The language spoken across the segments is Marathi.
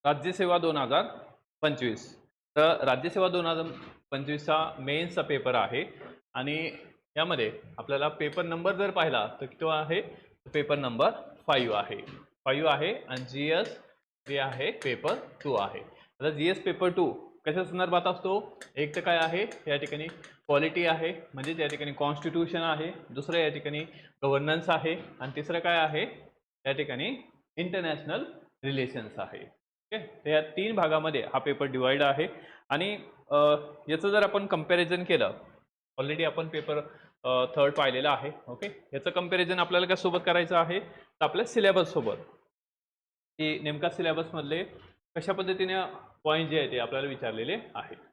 राज्यसेवा 2025. तर राज्यसेवा 2025चा मेन्सचा पेपर आहे आणि यामध्ये आपल्याला पेपर नंबर जर पाहिला तर किती आहे, पेपर नंबर 5 आहे. 5 आहे आणि जीएस जे आहे पेपर 2 आहे. आता जीएस पेपर 2 कशा संदर्भात असतो? एक तर काय आहे या ठिकाणी पॉलिटी आहे, म्हणजे या ठिकाणी कॉन्स्टिट्यूशन आहे. दुसरं या ठिकाणी गव्हर्नन्स आहे आणि तिसरं काय आहे या ठिकाणी इंटरनॅशनल रिलेशन्स आहे. ओके, तर या 3 भागामध्ये हा पेपर डिवाइड आहे आणि याचं जर आपण कंपॅरिझन केलं, ऑलरेडी आपण पेपर 3 पाहिलेला आहे. ओके, याचं कंपॅरिझन आपल्याला काय सोबत करायचं आहे, तर आपल्या सिलेबस सोबत, की नेमका सिलेबस मधले कशा पद्धतीने पॉईंट जे आहे ते आपल्याला विचारलेले आहे.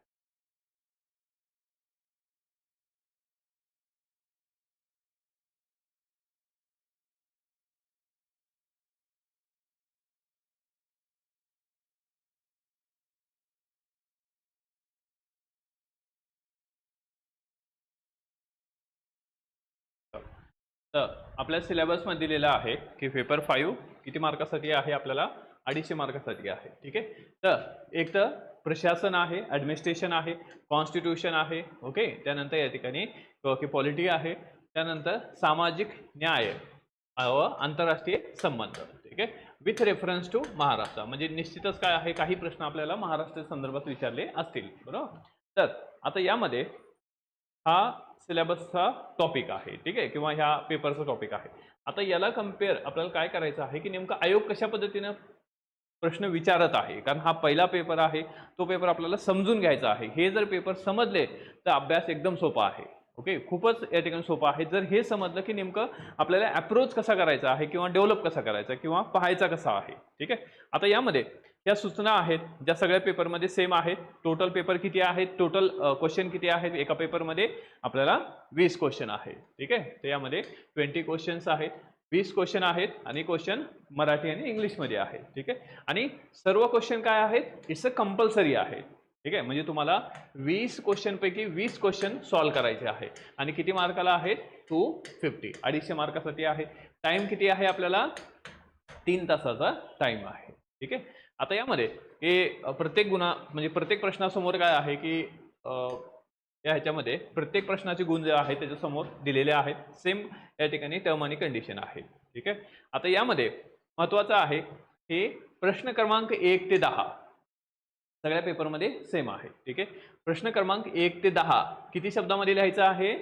तर आपल्या सिलेबसमध्ये दिलेला आहे की पेपर 5 किती मार्कासाठी आहे, आपल्याला 250 मार्कासाठी आहे. ठीक आहे, तर एक तर प्रशासन आहे, ॲडमिनिस्ट्रेशन आहे, कॉन्स्टिट्यूशन आहे. ओके, त्यानंतर या ठिकाणी की पॉलिटी आहे, त्यानंतर सामाजिक न्याय व आंतरराष्ट्रीय संबंध. ठीक आहे, विथ रेफरन्स टू महाराष्ट्र, म्हणजे निश्चितच काय आहे, काही प्रश्न आपल्याला महाराष्ट्र संदर्भात विचारले असतील. बरोबर, तर आता यामध्ये हा सिलेबसचा टॉपिक आहे. ठीक आहे, किंवा ह्या पेपरचा टॉपिक आहे. आता याला कम्पेअर आपल्याला काय करायचं आहे की नेमका आयोग कशा पद्धतीने प्रश्न विचारत आहे, कारण हा पहिला पेपर आहे, तो पेपर आपल्याला समजून घ्यायचा आहे. हे जर पेपर समजले तर अभ्यास एकदम सोपा आहे. ओके, खूपच या ठिकाणी सोपं आहे. जर हे समजलं की नेमकं आपल्याला अप्रोच कसा करायचा आहे किंवा डेव्हलप कसा करायचा किंवा पाहायचा कसा आहे. ठीक आहे, आता यामध्ये या सूचना आहेत ज्या सगळ्या पेपरमध्ये सेम आहेत. टोटल पेपर किती आहेत, टोटल क्वेश्चन किती आहेत, एका पेपरमध्ये आपल्याला 20 क्वेश्चन आहेत. ठीक आहे, तर यामध्ये 20 क्वेश्चन्स आहेत, 20 क्वेश्चन आहेत आणि क्वेश्चन मराठी आणि इंग्लिशमध्ये आहेत. ठीक आहे, आणि सर्व क्वेश्चन काय आहेत, इट्स अ कंपल्सरी आहे. ठीक आहे, म्हणजे तुम्हाला 20 क्वेश्चन पैकी 20 क्वेश्चन सॉल्व्ह करायचे आहे आणि किती मार्काला आहेत, 250, 250 मार्कासाठी आहे. टाइम किती आहे आपल्याला, 3 तासाचा टाइम आहे. ठीक आहे, आता यामध्ये हे प्रत्येक म्हणजे प्रत्येक प्रश्नासमोर काय आहे की या ह्याच्यामध्ये प्रत्येक प्रश्नाचे गुण जे आहेत त्याच्यासमोर दिलेले आहेत. सेम या ठिकाणी टर्म आणि कंडिशन आहे. ठीक आहे, आता यामध्ये महत्त्वाचं आहे हे प्रश्न क्रमांक 1 ते 10 सगळ्या पेपरमध्ये सेम आहे. ठीक आहे, प्रश्न क्रमांक 1 ते 10 किती शब्दामध्ये लिहायचा आहे,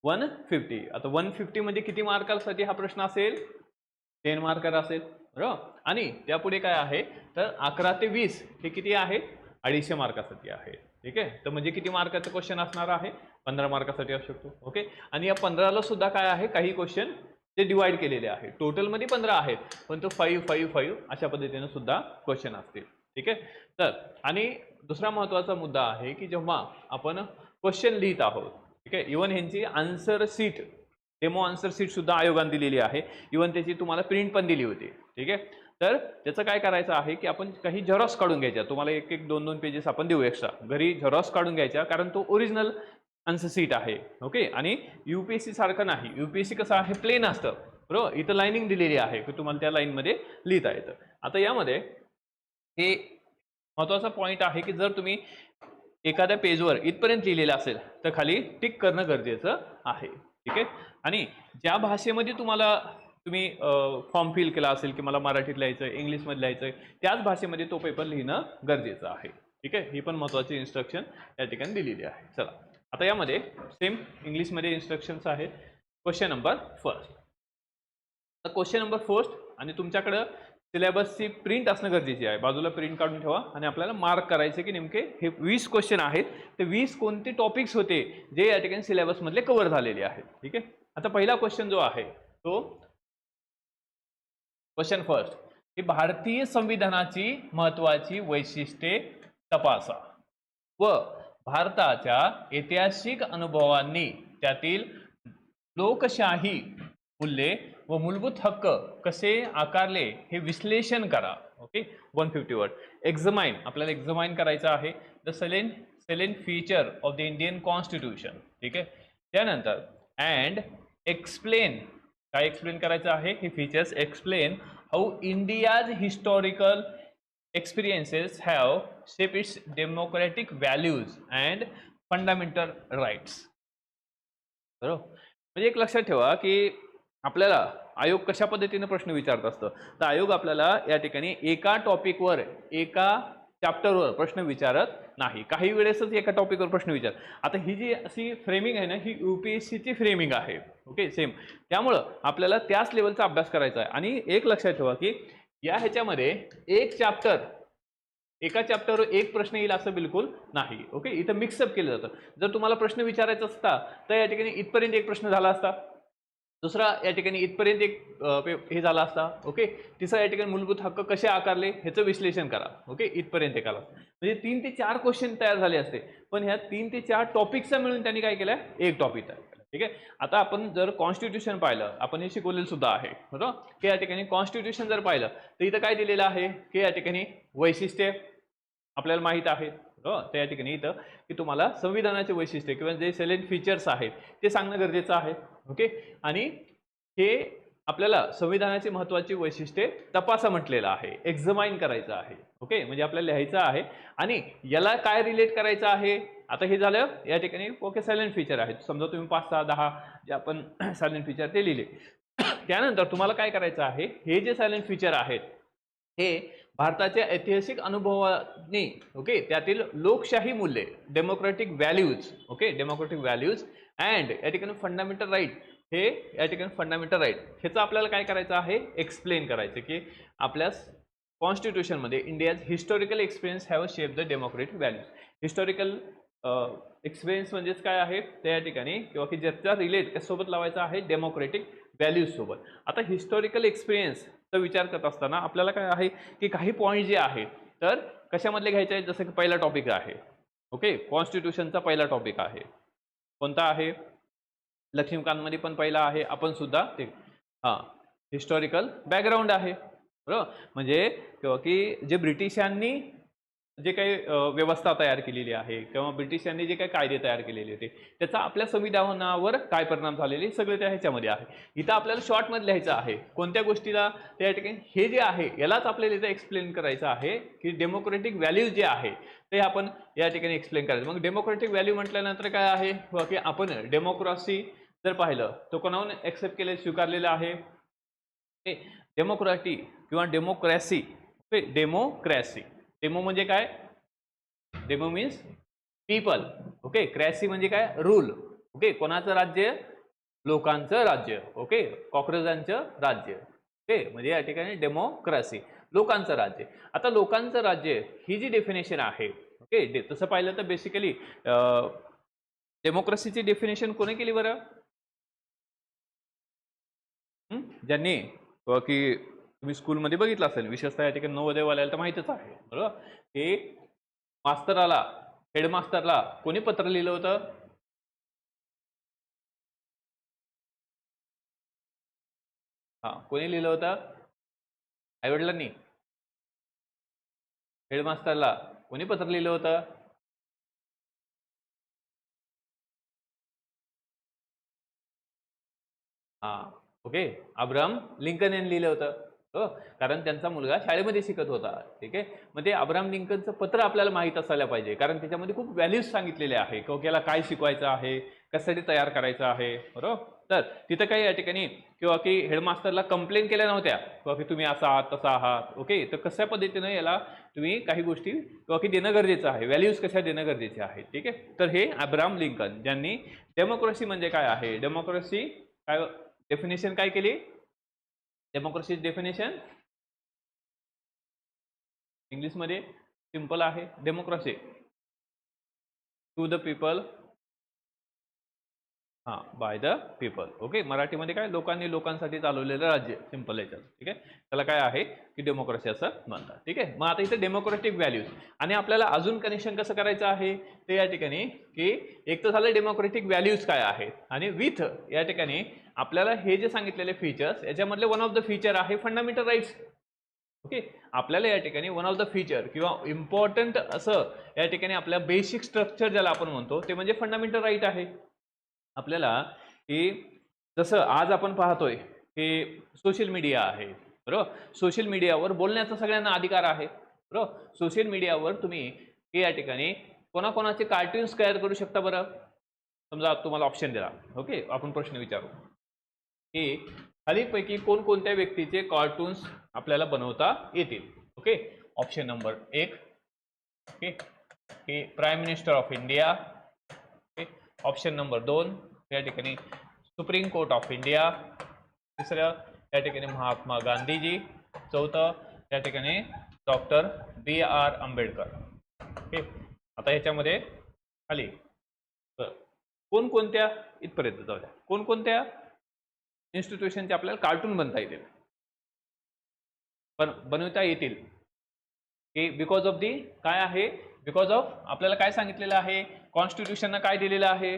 150. आता 150 मध्ये किती मार्कासाठी हा प्रश्न असेल, 10 मार्कर असेल. बरोबर, आणि त्यापुढे काय आहे तर 11 ते 20 हे किती आहे, 250 मार्कासाठी आहे. ठीक आहे, तर म्हणजे किती मार्काचा क्वेश्चन असणार आहे, 15 मार्कासाठी असू शकतो. ओके, आणि या 15ला सुद्धा काय आहे, काही क्वेश्चन ते डिवाइड केलेले आहे. टोटलमध्ये 15 आहेत, पण तो 5 5 5 अशा पद्धतीने सुद्धा क्वेश्चन असतील. ठीक आहे, तर आणि दुसरा महत्त्वाचा मुद्दा आहे की जेव्हा आपण क्वेश्चन लिहित आहोत, ठीक आहे, इव्हन ह्यांची answer seat, demo answer seat सुद्धा आयोगाने दिलेली आहे. इव्हन त्याची तुम्हाला प्रिंट पण दिली होती. ठीक आहे, तर त्याचं काय करायचं आहे की आपण काही झेरॉक्स काढून घ्यायच्या. तुम्हाला 1-1 2-2 पेजेस आपण देऊ एक्स्ट्रा, घरी झेरॉक्स काढून घ्यायच्या, कारण तो ओरिजिनल आन्सर सीट आहे. ओके, आणि यूपीएससी सारखं नाही. यूपीएससी कसं आहे, प्लेन असतं. बरोबर, इथं लाईनिंग दिलेली आहे की तुम्हाला त्या लाईनमध्ये लिहिता येतं. आता यामध्ये हे महत्त्वाचा पॉईंट आहे की जर तुम्ही एखाद्या पेजवर इथपर्यंत लिहिलेलं असेल तर खाली टिक करणं गरजेचं आहे. ठीक आहे, आणि ज्या भाषेमध्ये तुम्ही फॉर्म फिल केला असेल की मला मराठीत लिहायचं आहे, इंग्लिशमध्ये लिहायचं आहे, त्याच भाषेमध्ये तो पेपर लिहिणं गरजेचं आहे. ठीक आहे, ही पण महत्त्वाची इन्स्ट्रक्शन या ठिकाणी दिलेली आहे. चला, आता यामध्ये सेम इंग्लिशमध्ये इन्स्ट्रक्शन्स आहेत. Question number first. तर क्वेश्चन नंबर फर्स्ट, आणि तुमच्याकडं सिलेबसची प्रिंट असणं गरजेची आहे. बाजूला प्रिंट काढून ठेवा आणि आपल्याला मार्क करायचे की नेमके हे 20 क्वेश्चन आहेत, ते 20 कोणते टॉपिक्स होते जे या ठिकाणी सिलेबसमधले कव्हर झालेले आहेत. ठीक आहे, आता पहिला क्वेश्चन जो आहे तो क्वेश्चन फर्स्ट, की भारतीय संविधानाची महत्त्वाची वैशिष्ट्ये तपासा व भारताच्या ऐतिहासिक अनुभवांनी त्यातील लोकशाही मूल्ये व मूलभूत हक्क कसे आकारले हे विश्लेषण करा. Okay, 150 word. एक्झामाइन, आपल्याला एक्झामाइन करायचं आहे the salient feature of the Indian constitution. ठीक आहे, त्यानंतर अँड एक्सप्लेन, काय एक्सप्लेन करायचं आहे, हे features explain how India's historical experiences have shaped its democratic values and fundamental rights. बरोबर. म्हणजे एक लक्षात ठेवा की आपल्याला आयोग कशा पद्धतीने प्रश्न विचारत असतं. तर आयोग आपल्याला या ठिकाणी एका टॉपिकवर एका चॅप्टरवर प्रश्न विचारत नाही, काही वेळेसच एका टॉपिकवर प्रश्न विचार. आता ही जी अशी फ्रेमिंग आहे ना, ही UPSCची फ्रेमिंग आहे. Okay, same. त्यामुळं आपल्याला त्याच लेवलचा अभ्यास करायचा आहे. आणि एक लक्षात ठेवा की या ह्याच्यामध्ये एका चॅप्टरवर एक प्रश्न येईल असं बिलकुल नाही. ओके, इथं मिक्सअप केलं जातं. जर तुम्हाला प्रश्न विचारायचा असता तर या ठिकाणी इथपर्यंत एक प्रश्न झाला असता, दुसरा या ठिकाणी इथपर्यंत एक हे झाला असता. ओके, तिसरा या ठिकाणी मूलभूत हक्क कसे आकारले ह्याचं विश्लेषण करा. ओके, इथपर्यंत एकाला म्हणजे 3 ते 4 क्वेश्चन तयार झाले असते. पण ह्या 3 ते 4 टॉपिकचा मिळून त्यांनी काय केलं, एक टॉपिक तयार केला. ठीक आहे. आता आपण जर कॉन्स्टिट्यूशन पाहिलं, आपण हे शिकवलेलं सुद्धा आहे बरोबर, की या ठिकाणी कॉन्स्टिट्यूशन जर पाहिलं तर इथं काय दिलेलं आहे की या ठिकाणी वैशिष्ट्ये आपल्याला माहित आहेत. तर या ठिकाणी इथं की तुम्हाला संविधानाचे वैशिष्ट्य किंवा जे सॅलेंट फीचर्स आहेत ते सांगणं गरजेचं आहे. ओके, आणि हे आपल्याला संविधानाची महत्त्वाची वैशिष्ट्ये तपासा म्हटलेलं आहे, एक्झामाइन करायचं आहे. ओके, म्हणजे आपल्याला लिहायचं आहे आणि याला काय रिलेट करायचं आहे. आता हे झालं या ठिकाणी ओके सायलेंट फीचर आहेत. समजा तुम्ही 5, 6, 10 जे आपण सायलेंट फीचर ते लिहिले. त्यानंतर तुम्हाला काय करायचं आहे, हे जे सायलेंट फीचर आहेत हे भारताच्या ऐतिहासिक अनुभवाने ओके त्यातील लोकशाही मूल्ये, democratic values, okay democratic values and या ठिकाणी फंडामेंटल राईट, हे या ठिकाणी फंडामेंटल राईट ह्याचं आपल्याला काय करायचं आहे, एक्सप्लेन करायचं की आपल्या कॉन्स्टिट्यूशनमध्ये India's historical experience have shape the democratic values. Historical experience म्हणजेच काय आहे त्या या ठिकाणी किंवा की ज्याचा रिलेट त्यासोबत लावायचा आहे डेमोक्रेटिक व्हॅल्यूज सोबत. आता हिस्टॉरिकल एक्सपिरियन्सचा विचार करत असताना आपल्याला काय आहे की काही पॉईंट जे आहेत तर कशामधले घ्यायचे आहेत. जसं की पहिला टॉपिक आहे ओके कॉन्स्टिट्यूशनचा पहिला टॉपिक आहे कोणता आहे, लक्ष्मीकांतमध्ये पण पहिला आहे, आपण सुद्धा ते हां हिस्टॉरिकल बॅकग्राऊंड आहे बरोबर. म्हणजे किंवा की जे ब्रिटिशांनी जे काही व्यवस्था तयार केलेली आहे किंवा ब्रिटिशांनी जे काही कायदे तयार केलेले होते त्याचा आपल्या संविधानावर काय परिणाम झालेले सगळे त्या ह्याच्यामध्ये आहे. इथं आपल्याला शॉर्टमध्ये लिहायचं आहे कोणत्या गोष्टीला, त्या ठिकाणी हे जे आहे यालाच आपल्याला इथं एक्सप्लेन करायचं आहे की डेमोक्रेटिक व्हॅल्यूज जे आहे ते आपण या ठिकाणी एक्सप्लेन करायचं. मग डेमोक्रेटिक व्हॅल्यू म्हटल्यानंतर काय आहे की आपण डेमोक्रेसी जर पाहिलं तो कोणाहून एक्सेप्ट केले स्वीकारलेलं आहे डेमोक्रेटी किंवा डेमोक्रॅसी. डेमोक्रॅसी, डेमो म्हणजे काय, डेमो मीन्स पीपल, ओके क्रॅसी म्हणजे काय, रूल. ओके, कोणाचं राज्य, लोकांचं राज्य. ओके, कॉक्रोचांचं राज्य. ओके, म्हणजे या ठिकाणी डेमोक्रॅसी लोकांचं राज्य. आता लोकांचं राज्य ही जी डेफिनेशन आहे ओके तसं पाहिलं तर बेसिकली डेमोक्रेसीची डेफिनेशन कोणी केली बरं, ज्यांनी की तुम्ही स्कूलमध्ये बघितलं असेल विशेषतः या ठिकाणी नवोदयवाल्याला तर माहितच आहे बरोबर, की मास्तराला हेडमास्टरला कोणी पत्र लिहिलं होतं, हा कोणी लिहिलं होतं, आईवडिलांनी. हेडमास्टरला कोणी पत्र लिहिलं होतं, हा ओके अब्राहम लिंकन यांनी लिहिलं होतं हो, कारण त्यांचा मुलगा शाळेमध्ये शिकत होता. ठीक आहे, मग ते अब्राहम लिंकनचं पत्र आपल्याला माहित असायला पाहिजे कारण त्याच्यामध्ये खूप व्हॅल्यूज सांगितलेले आहे की याला काय शिकवायचं आहे, कशासाठी तयार करायचं आहे बरोबर. तर तिथं काही या ठिकाणी किंवा की हेडमास्टरला कंप्लेंट केल्या नव्हत्या किंवा की तुम्ही असा आहात तसा आहात. ओके, तर कशा पद्धतीनं याला तुम्ही काही गोष्टी किंवा की देणं गरजेचं आहे, व्हॅल्यूज कशा देणं गरजेचे आहे. ठीक आहे, तर हे अब्राहम लिंकन ज्यांनी डेमोक्रेसी म्हणजे काय आहे, डेमोक्रेसी काय डेफिनेशन काय केली, डेमोक्रेसी डेफिनेशन इंग्लिशमध्ये सिंपल आहे, डेमोक्रेसी टू द पीपल, हां बाय द पीपल. ओके, मराठीमध्ये काय, लोकांनी लोकांसाठी चालवलेलं राज्य, सिंपल याच्यात. ठीक आहे, त्याला काय आहे की डेमोक्रेसी असं म्हणतात. ठीक आहे, मग आता इथे डेमोक्रेटिक व्हॅल्यूज आणि आपल्याला अजून कनेक्शन कसं करायचं आहे ते या ठिकाणी की एक तर झालं डेमोक्रेटिक व्हॅल्यूज काय आहेत आणि विथ या ठिकाणी आपल्याला हे जे सांगितलेले फीचर्स याच्यामधले वन ऑफ द फीचर आहे फंडामेंटल राईट्स. ओके, आपल्याला या ठिकाणी वन ऑफ द फीचर किंवा इम्पॉर्टंट असं या ठिकाणी आपल्या बेसिक स्ट्रक्चर ज्याला आपण म्हणतो ते म्हणजे फंडामेंटल राईट आहे. आपल्याला की जसं आज आपण पाहतोय की सोशल मीडिया आहे बरोबर, सोशल मीडियावर बोलण्याचा सगळ्यांना अधिकार आहे बरोबर. सोशल मीडियावर तुम्ही या ठिकाणी कोणाकोणाचे कार्टून्स तयार करू शकता बरं. समजा तुम्हाला ऑप्शन दिला, ओके, आपण प्रश्न विचारू की खालीलपैकी कोणकोणत्या व्यक्तीचे कार्टून्स आपल्याला बनवता येतील. ओके, ऑप्शन नंबर 1, ओके, की prime minister of India. Okay, option number 2 या ठिकाणी सुप्रीम कोर्ट ऑफ इंडिया. तिसरं या ठिकाणी महात्मा गांधीजी. चौथं या ठिकाणी डॉक्टर B.R. आंबेडकर. ओके, आता ह्याच्यामध्ये खाली कोणकोणत्या इथपर्यंत जाऊया, कोणकोणत्या इन्स्टिट्यूशनचे आपल्याला कार्टून बनता येतील, पण बनवता येतील की बिकॉज ऑफ दी काय आहे, बिकॉज ऑफ आपल्याला काय सांगितलेलं आहे, कॉन्स्टिट्यूशननं काय दिलेलं आहे.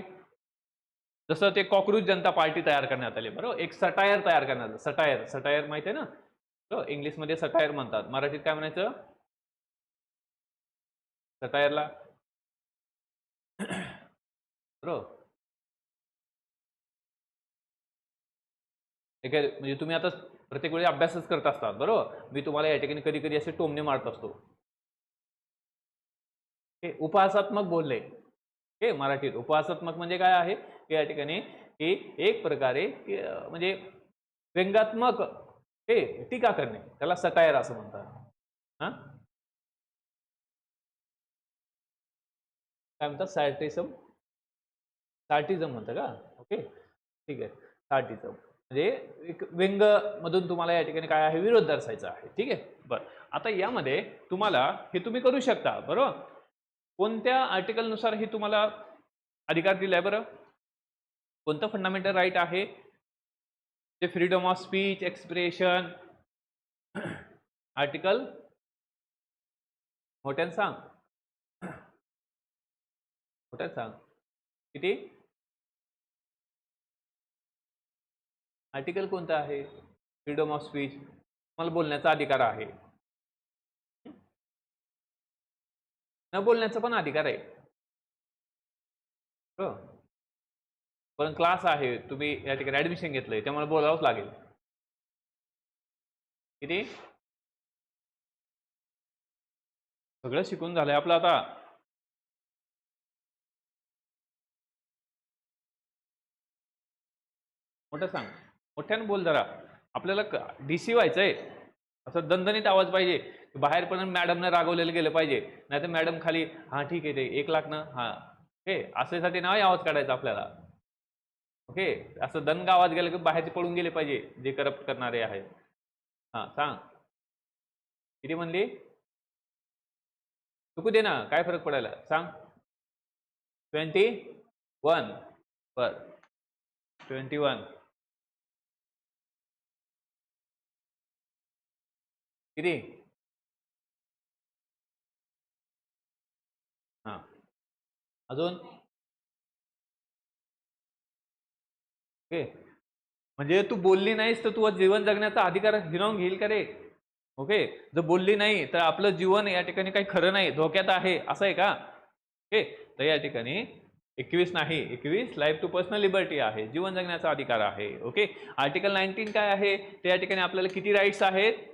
जसं ते कॉकरोच जनता पार्टी तयार करण्यात आली, बरोबर. एक सटायर तयार करण्यात आलं. सटायर, सटायर माहिती आहे ना, तो इंग्लिशमध्ये सटायर म्हणतात, मराठीत काय म्हणायचं सटायरला, बरोबर. म्हणजे तुम्ही आता प्रत्येक वेळी अभ्यासच करत असतात, बरोबर. मी तुम्हाला या ठिकाणी कधी कधी असे टोमणे मारत असतो. हे उपहासात्मक बोलले, हे मराठीत उपहासात्मक म्हणजे काय आहे, या ठिकाणी हे एक प्रकारे म्हणजे व्यंगात्मक हे टीका करणे, त्याला सटायर असं म्हणतात. हा, काय म्हणतात, सॅटिझम, सार्टिझम म्हणतं का. ओके, ठीक आहे, सार्टिझम म्हणजे एक व्यंग मधून तुम्हाला या ठिकाणी काय आहे, विरोध दर्शायचा आहे. ठीक आहे, बरं. आता यामध्ये तुम्हाला हे तुम्ही करू शकता, बरोबर. कोणत्या आर्टिकल नुसार हे तुम्हाला अधिकार दिलाय बरं, कोणतं फंडामेंटल राईट आहे, ते freedom of speech, expression. Article मोठ्यानं सांग, मोठ्यानं सांग किती, आर्टिकल कोणतं आहे, फ्रीडम ऑफ स्पीच, मला बोलण्याचा अधिकार आहे, न बोलण्याचा पण अधिकार आहे, हो. पण क्लास आहे, तुम्ही या ठिकाणी ऍडमिशन घेतलंय, त्यामुळे बोलावंच लागेल. किती, सगळं शिकून झालंय आपलं आता. मोठं सांग, मोठ्यानं बोल जरा, आपल्याला डीसी व्हायचंय, असं दणदणीत आवाज पाहिजे, बाहेर पण मॅडमनं रागवलेलं गेलं पाहिजे, नाही तर मॅडम खाली हा ठीक आहे ते 1 लाख ना, हा ओके, असेसाठी नाही आवाज काढायचा आपल्याला. ओके, असं दणगा आवाज गेला की बाहेरचे पळून गेले पाहिजे जे करप्ट करणारे आहेत. हा सांग, किती म्हणली, चुकू दे ना, काय फरक पडायला, सांग. 21, बर 21, किती, हा अजून, ओके, म्हणजे तू बोलली नाहीस तर तू जीवन जगण्याचा अधिकार हिरावून घेईल का रे. ओके, जर बोलली नाही तर आपलं जीवन या ठिकाणी काही खरं नाही, धोक्यात आहे, असं आहे का. ओके, तर या ठिकाणी 21 नाही, 21 लाईफ टू पर्सनल लिबर्टी आहे, जीवन जगण्याचा अधिकार आहे. ओके, आर्टिकल 19 काय आहे, त्या ठिकाणी आपल्याला किती राईट्स आहेत,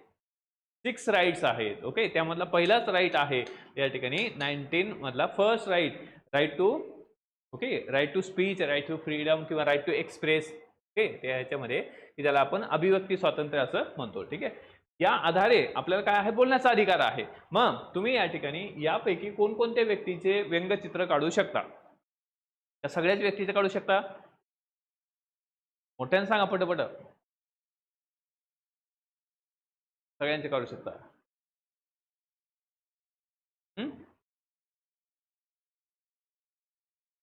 6 राईट्स आहेत. ओके, त्यामधला पहिलाच राईट आहे या ठिकाणी 19 मधला first right, right to, okay, right to speech, right to freedom किंवा राईट टू एक्सप्रेस. ओके, त्याच्यामध्ये की त्याला आपण अभिव्यक्ती स्वातंत्र्य असं म्हणतो. ठीक आहे, या आधारे आपल्याला काय आहे, बोलण्याचा अधिकार आहे. मग तुम्ही या ठिकाणी यापैकी कोणकोणत्या व्यक्तीचे व्यंगचित्र काढू शकता, त्या सगळ्याच व्यक्तीचे काढू शकता, मोठ्यानं सांगा पटपट, सगळ्यांचे काढू शकता.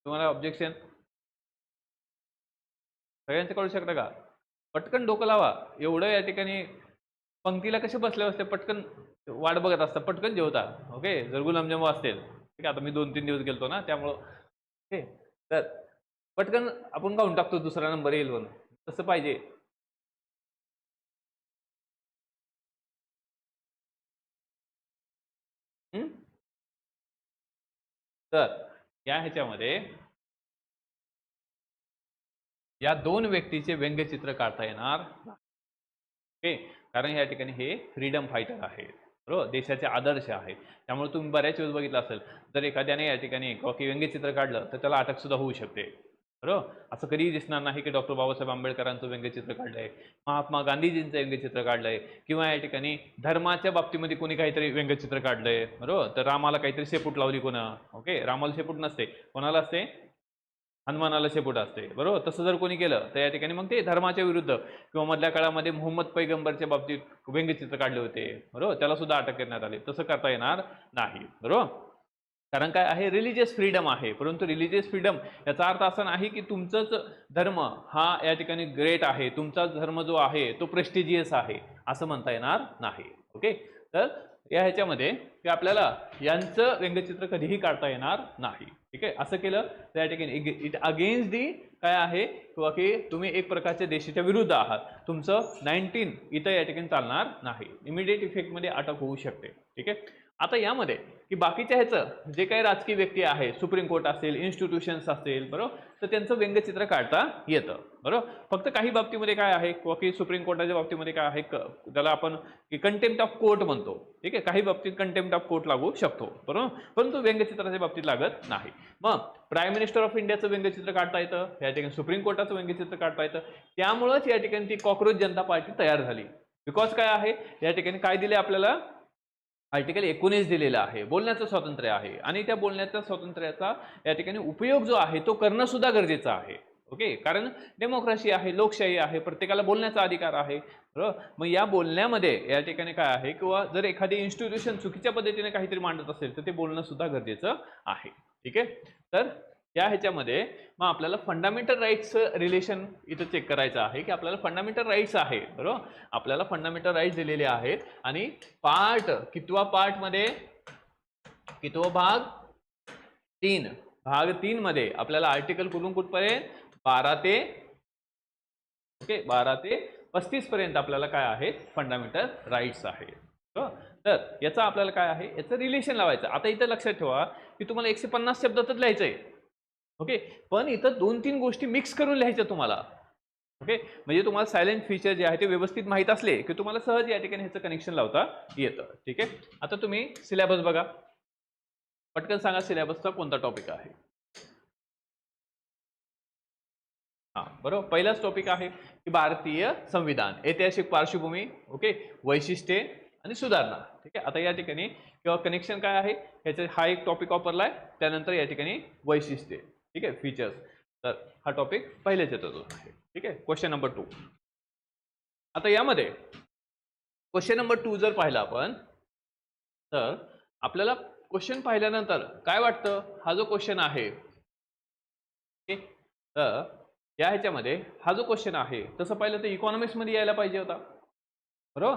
तुम्हाला ऑब्जेक्शन, सगळ्यांचे काढू शकता का, पटकन डोकं लावा. एवढं या ठिकाणी पंक्तीला कसे बसले असते, पटकन वाट बघत असतात, पटकन जेवता. ओके, जर गुलाबजाम असतील, ठीक आहे, आता मी 2-3 दिवस गेलतो ना त्यामुळं, ओके, तर पटकन आपण काढून टाकतो, दुसरा नंबर येईल म्हणून, तसं पाहिजे. तर या ह्याच्यामध्ये या 2 व्यक्तीचे व्यंगचित्र काढता येणार, ओके, कारण या ठिकाणी हे फ्रीडम फायटर आहे. बरोबर, देशाचे आदर्श आहेत. त्यामुळे तुम्ही बऱ्याच वेळेस बघितलं असेल, जर एखाद्याने या ठिकाणी व्यंग्यचित्र काढलं तर त्याला अटक सुद्धा होऊ शकते. बरोबर, असं कधीही दिसणार नाही की डॉक्टर बाबासाहेब आंबेडकरांचं व्यंग्यचित्र काढलंय, महात्मा गांधीजींचं व्यंग्यचित्र काढलंय, किंवा या ठिकाणी धर्माच्या बाबतीमध्ये कोणी काहीतरी व्यंग्यचित्र काढलंय. बरोबर, तर रामाला काहीतरी शेपूट लावली कोणा, ओके, रामाला शेपूट नसते, कोणाला असते, हनुमानाला शेपूट असते. बरोबर, तसं जर कोणी केलं तर या ठिकाणी मग ते धर्माच्या विरुद्ध, किंवा मधल्या काळामध्ये मोहम्मद पैगंबरच्या बाबतीत व्यंग्यचित्र काढले होते. बरोबर, त्याला सुद्धा अटक करण्यात आली. तसं करता येणार नाही. बरोबर, कारण काय आहे, रिलिजियस फ्रीडम आहे. परंतु रिलिजियस फ्रीडम याचा अर्थ असा नाही की तुमचाच धर्म हा या ठिकाणी ग्रेट आहे, तुमचा धर्म जो आहे तो प्रेस्टिजियस आहे, असं म्हणता येणार नाही. ओके, तर या ह्याच्यामध्ये की आपल्याला यांचं व्यंग्यचित्र कधीही काढता येणार नाही. ठीक आहे, असं केलं तर या ठिकाणी इट अगेन्स्ट दी काय आहे, किंवा की तुम्ही एक प्रकारच्या देशाच्या विरुद्ध आहात, तुमचं 19 इथं या ठिकाणी चालणार नाही, इमिडिएट इफेक्टमध्ये अटक होऊ शकते. ठीक आहे, आता यामध्ये की बाकीच्या ह्याचं जे काही राजकीय व्यक्ती आहे, सुप्रीम कोर्ट असेल, इन्स्टिट्यूशन्स असेल, बरोबर, तर त्यांचं व्यंग्यचित्र काढता येतं. बरोबर, फक्त काही बाबतीमध्ये काय आहे, किंवा की सुप्रीम कोर्टाच्या बाबतीमध्ये काय आहे, त्याला आपण की कंटेम्प्ट ऑफ कोर्ट म्हणतो. ठीक आहे, काही बाबतीत कंटेम्प्ट ऑफ कोर्ट लागू शकतो. बरोबर, परंतु व्यंग्यचित्राच्या बाबतीत लागत नाही. मग प्राईम मिनिस्टर ऑफ इंडियाचं व्यंग्यचित्र काढता येतं, या ठिकाणी सुप्रीम कोर्टाचं व्यंग्यचित्र काढता येतं. त्यामुळंच या ठिकाणी ती कॉक्रोच जनता पार्टी तयार झाली. बिकॉज काय आहे, या ठिकाणी काय दिले आपल्याला, आर्टिकल 19 दिलेलं आहे, बोलण्याचं स्वातंत्र्य आहे, आणि त्या बोलण्याच्या स्वातंत्र्याचा या ठिकाणी उपयोग जो आहे तो करणं सुद्धा गरजेचं आहे. ओके, कारण डेमोक्रेसी आहे, लोकशाही आहे, प्रत्येकाला बोलण्याचा अधिकार आहे. बरोबर, मग या बोलण्यामध्ये या ठिकाणी काय आहे, किंवा जर एखादी इन्स्टिट्यूशन चुकीच्या पद्धतीने काहीतरी मांडत असेल तर ते बोलणं सुद्धा गरजेचं आहे. ठीक आहे, तर या ह्याच्यामध्ये मग आपल्याला फंडामेंटल राईट्स रिलेशन इथं चेक करायचं आहे की आपल्याला फंडामेंटल राईट्स आहे. बरोबर, आपल्याला फंडामेंटल राईट्स दिलेले आहेत, आणि पार्ट कितवा पार्टमध्ये, कितवा भाग 3, भाग 3 मध्ये आपल्याला आर्टिकल कुठून कुठपर्यंत 12 ते ओके 12 ते 35 पर्यंत आपल्याला काय आहे, फंडामेंटल राईट्स आहे. तर याचा आपल्याला काय आहे, याचं रिलेशन लावायचं. आता इथं लक्षात ठेवा की तुम्हाला 150 शब्दातच लिहायचंय. ओके, पण इथं 2-3 गोष्टी मिक्स करून लिहायच्या तुम्हाला. ओके, म्हणजे तुम्हाला सायलेंट फीचर जे आहे ते व्यवस्थित माहीत असले की तुम्हाला सहज या ठिकाणी ह्याचं कनेक्शन लावता येतं. ठीक आहे, आता तुम्ही सिलेबस बघा, पटकन सांगा सिलेबसचा कोणता टॉपिक आहे. हां, बरोबर, पहिलाच टॉपिक आहे की भारतीय संविधान, ऐतिहासिक पार्श्वभूमी, ओके, वैशिष्ट्ये आणि सुधारणा. ठीक आहे, आता या ठिकाणी किंवा कनेक्शन काय आहे, ह्याचा हा एक टॉपिक वापरलाय, त्यानंतर या ठिकाणी वैशिष्ट्ये, ठीक आहे, फीचर्स, तर हा टॉपिक पहिल्याच येतो आहे. ठीक आहे, क्वेश्चन नंबर 2. आता यामध्ये क्वेश्चन नंबर 2 जर पाहिला आपण, तर आपल्याला क्वेश्चन पाहिल्यानंतर काय वाटतं, हा जो क्वेश्चन आहे, ओके, तर या ह्याच्यामध्ये हा जो क्वेश्चन आहे तसं पाहिलं तर इकॉनॉमिक्स मध्ये यायला पाहिजे होता. बरोबर,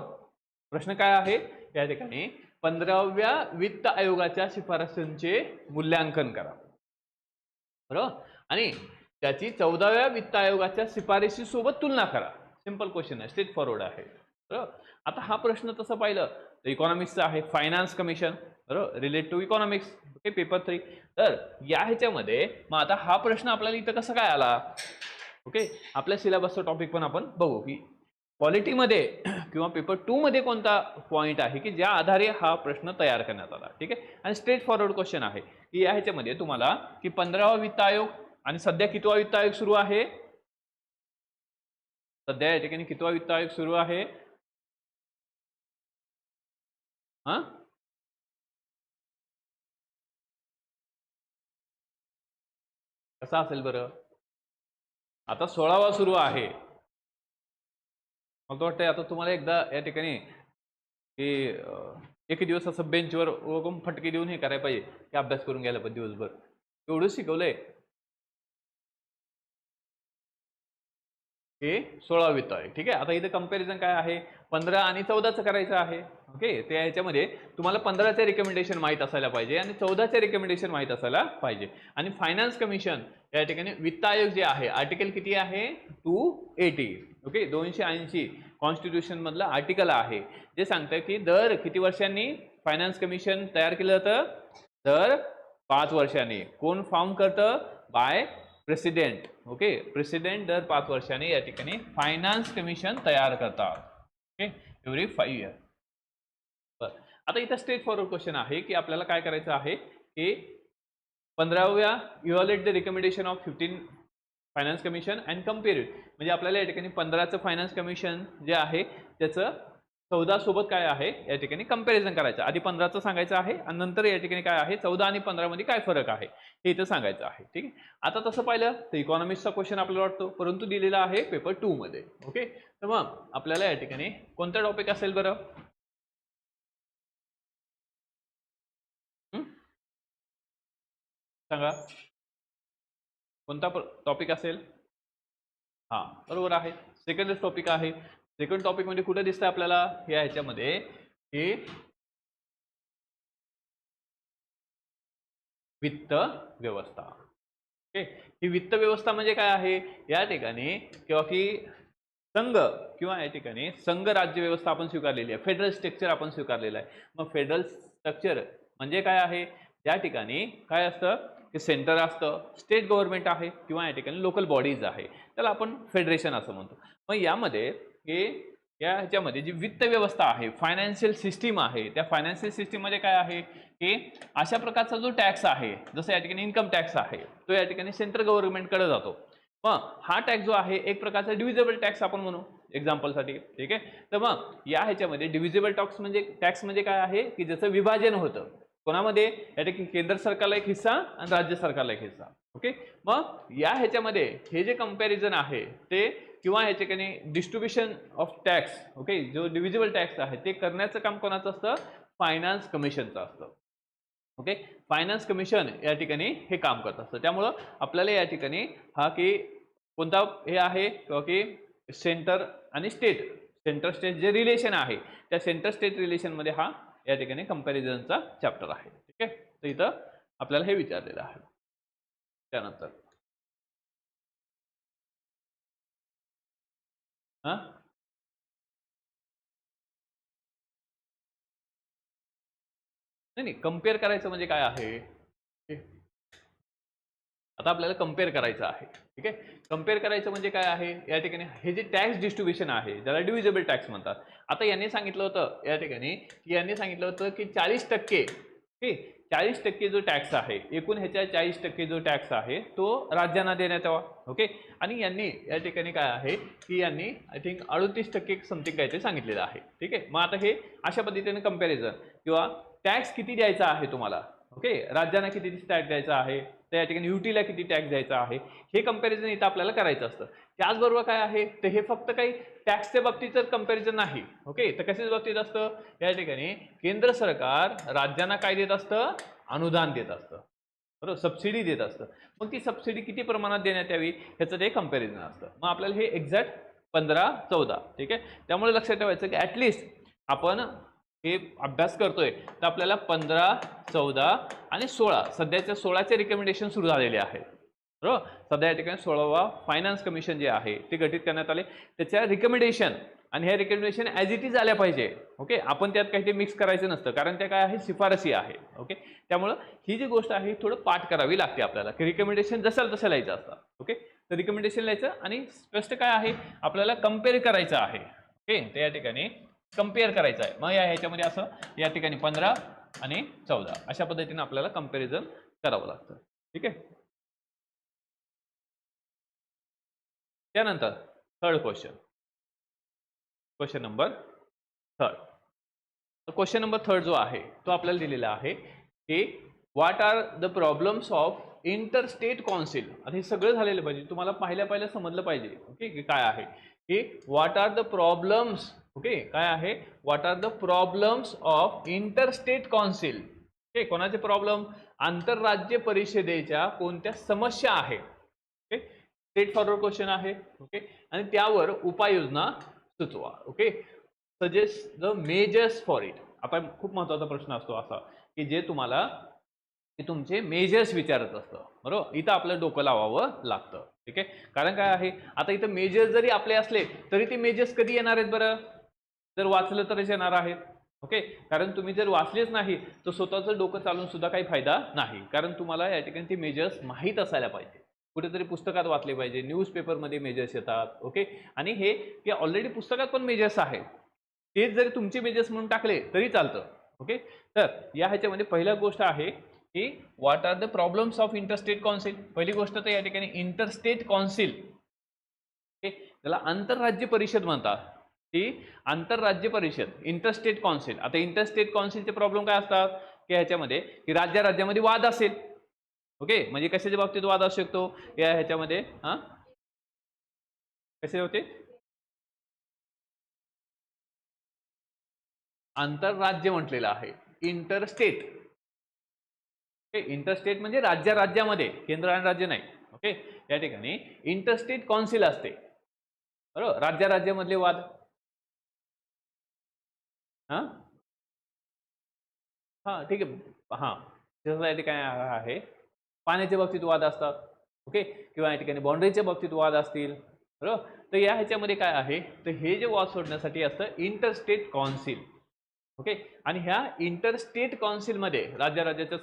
प्रश्न काय आहे, या ठिकाणी 15व्या वित्त आयोगाच्या शिफारसींचे मूल्यांकन करा. बरोबर, आणि त्याची 14व्या वित्त आयोगाच्या शिफारशी सोबत तुलना करा. सिंपल क्वेश्चन आहे, स्ट्रेट फॉरवर्ड आहे. बरोबर, आता हा प्रश्न तसं पाहिलं तर इकॉनॉमिक्सचा आहे, फायनान्स कमिशन, बरोबर, relate to economics, okay, paper 3. तर या ह्याच्यामध्ये मग आता हा प्रश्न आपल्याला इथं कसं काय आला. ओके, आपल्या सिलेबसचा टॉपिक पण आपण बघू की पॉलिटीमध्ये किंवा पेपर 2 मध्ये कोणता पॉईंट आहे की ज्या आधारे हा प्रश्न तयार करण्यात आला. ठीक आहे, आणि स्ट्रेट फॉरवर्ड क्वेश्चन आहे की या ह्याच्यामध्ये तुम्हाला की 15वा वित्त आयोग, आणि सध्या कितवा वित्त आयोग सुरू आहे, सध्या या ठिकाणी कितवा वित्त आयोग सुरू आहे, हा, कसा असेल बरं, आता 16वा सुरू आहे. मला वाटतंय आता तुम्हाला एकदा या ठिकाणी की एक दिवस असं बेंचवर उगम फटके देऊन हे करायला पाहिजे की अभ्यास करून घ्यायला पाहिजे दिवसभर, एवढं शिकवलंय. हे 16 वित्त आहे. ठीक आहे, आता इथे कंपॅरिझन काय आहे, 15 आणि 14चं करायचं आहे. ओके, त्या ह्याच्यामध्ये तुम्हाला 15चे रिकमेंडेशन माहीत असायला पाहिजे आणि 14चे रिकमेंडेशन माहीत असायला पाहिजे. आणि फायनान्स कमिशन या ठिकाणी वित्त आयोग जे आहे, आर्टिकल किती आहे, 280. ओके, 280 कॉन्स्टिट्यूशन मधलं आर्टिकल आहे, जे सांगतं की दर किती वर्षांनी फायनान्स कमिशन तयार केलं जातं, दर 5 वर्षांनी. कोण फॉर्म करतं, बाय प्रेसिडेंट. ओके, प्रेसिडेंट दर 5 वर्षांनी या ठिकाणी फायनान्स कमिशन तयार करतात. Okay, every 5 year. आता इथं स्ट्रेट फॉरवर्ड क्वेश्चन आहे की आपल्याला काय करायचं आहे की 15व्या evaluate the recommendation of 15 finance commission and compare it, म्हणजे आपल्याला या ठिकाणी 15चं फायनान्स कमिशन जे आहे त्याचं 14 सोबत काय आहे या ठिकाणी कंपॅरिझन करायचं. आधी 15चं सांगायचं आहे आणि नंतर या ठिकाणी काय आहे 14 आणि 15 मध्ये काय फरक आहे हे इथं सांगायचं आहे. ठीक आहे. आता तसं पाहिलं तर इकॉनॉमिक्सचा क्वेश्चन आपल्याला वाटतो, परंतु दिलेला आहे पेपर 2 मध्ये. ओके, तर मग आपल्याला या ठिकाणी कोणता टॉपिक असेल बरं? सांगा कोणता टॉपिक असेल? हा बरोबर आहे, सेकंडच टॉपिक आहे. सेकंड टॉपिक म्हणजे कुठे दिसतंय आपल्याला या ह्याच्यामध्ये की वित्त व्यवस्था. ओके, ही वित्त व्यवस्था म्हणजे काय आहे या ठिकाणी किंवा की संघ किंवा या ठिकाणी संघ राज्य व्यवस्था आपण स्वीकारलेली आहे, फेडरल स्ट्रक्चर आपण स्वीकारलेलं आहे. मग फेडरल स्ट्रक्चर म्हणजे काय आहे, या ठिकाणी काय असतं की सेंटर असतं, स्टेट गव्हर्नमेंट आहे किंवा या ठिकाणी लोकल बॉडीज आहे, त्याला आपण फेडरेशन असं म्हणतो. मग यामध्ये हे या ह्याच्यामध्ये जी वित्त व्यवस्था आहे, फायनान्शियल सिस्टीम आहे, त्या फायनान्शियल सिस्टीम मध्ये काय आहे की अशा प्रकारचा जो टॅक्स आहे, जसं या ठिकाणी इन्कम टॅक्स आहे, तो या ठिकाणी सेंट्रल गव्हर्नमेंटकडे जातो. मग हा टॅक्स जो आहे एक प्रकारचा डिव्हिजिबल टॅक्स आपण म्हणू एक्झाम्पलसाठी. ठीक आहे, तर मग या ह्याच्यामध्ये डिव्हिजिबल टॅक्स म्हणजे काय आहे की ज्याचं विभाजन होतं कोणामध्ये, या ठिकाणी केंद्र सरकारला एक हिस्सा आणि राज्य सरकारला एक हिस्सा. ओके, मग या ह्याच्यामध्ये हे जे कंपॅरिझन आहे ते किंवा ह्या ठिकाणी डिस्ट्रीब्युशन ऑफ टॅक्स, ओके, जो डिव्हिजिबल टॅक्स आहे ते करण्याचं काम कोणाचं असतं, फायनान्स कमिशनचं असतं. ओके, फायनान्स कमिशन या ठिकाणी हे काम करत असतं. त्यामुळं आपल्याला या ठिकाणी हा की कोणता हे आहे किंवा की सेंटर आणि स्टेट, सेंटर स्टेट जे रिलेशन आहे त्या सेंटर स्टेट रिलेशन मध्ये हा या ठिकाणी कंपॅरिझनचा चॅप्टर आहे. ठीक आहे, तर इथं आपल्याला हे विचारलेलं आहे. त्यानंतर हा नाही, कम्पेअर करायचं म्हणजे काय आहे, आता आपल्याला कम्पेअर करायचं आहे. ठीक आहे, कम्पेअर करायचं म्हणजे काय आहे, या ठिकाणी हे जे टॅक्स डिस्ट्रीब्युशन आहे ज्याला डिव्हिजिबल टॅक्स म्हणतात. आता यांनी सांगितलं होतं या ठिकाणी की यांनी सांगितलं होतं की 40% 40% जो टॅक्स आहे, एकूण ह्याच्या 40% जो टॅक्स आहे तो राज्यांना देण्यात यावा. ओके, आणि यांनी या ठिकाणी काय आहे की यांनी आय थिंक 38% समथिंग काय ते सांगितलेलं आहे. ठीक आहे, मग आता हे अशा पद्धतीने कंपॅरिझन किंवा टॅक्स किती द्यायचा आहे तुम्हाला, ओके, राज्यांना किती टॅक्स द्यायचा आहे, तर या ठिकाणी युटीला किती टॅक्स द्यायचा आहे, हे कंपॅरिझन इथं आपल्याला करायचं असतं. त्याचबरोबर काय आहे तर हे फक्त काही टॅक्सच्या बाबतीतच कंपॅरिझन नाही. ओके, तर कशाच्या बाबतीत असतं, या ठिकाणी केंद्र सरकार राज्यांना काय देत असतं, अनुदान देत असतं, बरोबर, सबसिडी देत असतं. मग ती सबसिडी किती प्रमाणात देण्यात यावी ह्याचं ते कंपॅरिझन असतं. मग आपल्याला हे एक्झॅक्ट 15-14. ठीक आहे, त्यामुळे लक्षात ठेवायचं की ॲटलिस्ट आपण हे अभ्यास करतोय तर आपल्याला 15, 14 आणि 16 सध्याच्या 16चे रिकमेंडेशन सुरू झालेले आहेत. बरोबर, सध्या या ठिकाणी 16वा फायनान्स कमिशन जे आहे ते गठीत करण्यात आले, त्याच्या रिकमेंडेशन आणि हे रिकमेंडेशन ॲज इट इज आल्या पाहिजे. ओके, आपण त्यात काही ते मिक्स करायचं नसतं, कारण त्या काय आहे शिफारसी आहे. ओके, त्यामुळं ही जी गोष्ट आहे थोडं पाठ करावी लागते आपल्याला की रिकमेंडेशन जसं तसं लिहायचं असतं. ओके, तर रिकमेंडेशन लिहायचं आणि स्पष्ट काय आहे आपल्याला कम्पेअर करायचं आहे. ओके, तर या ठिकाणी कम्पेअर करायचं आहे. मग या ह्याच्यामध्ये असं या ठिकाणी 15 आणि 14 अशा पद्धतीने आपल्याला कंपॅरिझन करावं लागतं. ठीक आहे, त्यानंतर third question number third. Question number third जो आहे तो आपल्याला दिलेला आहे की what are the problems of interstate council. आता हे सगळं झालेलं पाहिजे, तुम्हाला पहिल्या समजलं पाहिजे. ओके, की काय आहे की what are the problems, okay, काय आहे what are the problems of interstate council. Okay, कोणाचे प्रॉब्लेम, आंतरराज्य परिषदेच्या कोणत्या समस्या आहे. ओके, स्ट्रेट फॉरवर्ड क्वेश्चन आहे. ओके, आणि त्यावर उपाययोजना सुचवा. Okay, suggest the measures for it. आता खूप महत्त्वाचा प्रश्न असतो असा की जे तुम्हाला की तुमचे मेजर्स विचारत असतं. बरोबर, इथं आपलं डोकं लावावं लागतं. ठीक आहे, कारण काय आहे आता इथं मेजर्स जरी आपले असले तरी ते मेजर्स कधी येणार आहेत बरं, जर वाचलं तरच येणार आहेत. ओके, कारण तुम्ही जर वाचलेच नाही तर स्वतःचं डोकं चालून सुद्धा काही फायदा नाही, कारण तुम्हाला या ठिकाणी ते मेजर्स माहीत असायला पाहिजे. कुठेतरी पुस्तकात वाचले पाहिजे, न्यूजपेपरमध्ये मेजर्स येतात. ओके, आणि हे ऑलरेडी पुस्तकात पण मेजर्स आहेत, तेच जरी तुमचे मेजर्स म्हणून टाकले तरी चालतं. ओके, तर या ह्याच्यामध्ये पहिली गोष्ट आहे की what are the problems of interstate council. पहिली गोष्ट तर या ठिकाणी इंटरस्टेट काउन्सिल, त्याला आंतरराज्य परिषद म्हणतात. ही आंतरराज्य परिषद, इंटरस्टेट काउन्सिल. आता इंटरस्टेट काउन्सिलचे प्रॉब्लेम काय असतात की ह्याच्यामध्ये की राज्यामध्ये वाद असेल. ओके, म्हणजे कशाच्या बाबतीत वाद असू शकतो या ह्याच्यामध्ये, कसे होते, आंतरराज्य म्हटलेलं आहे, इंटरस्टेट. इंटरस्टेट म्हणजे राज्यामध्ये, केंद्र आणि राज्य नाही. ओके, या ठिकाणी इंटरस्टेट काउन्सिल असते, बरोबर, राज्यामधले वाद. हा ठीक आहे. जसं या ठिकाणी आहे पाण्याच्या बाबतीत वाद असतात. ओके, किंवा या ठिकाणी बाउंड्रीच्या बाबतीत वाद असतील, बरोबर. तर या ह्याच्यामध्ये काय आहे, तर हे जे वाद सोडण्यासाठी असतं इंटरस्टेट काउन्सिल. ओके, आणि ह्या इंटरस्टेट काउन्सिलमध्ये राज्याच्या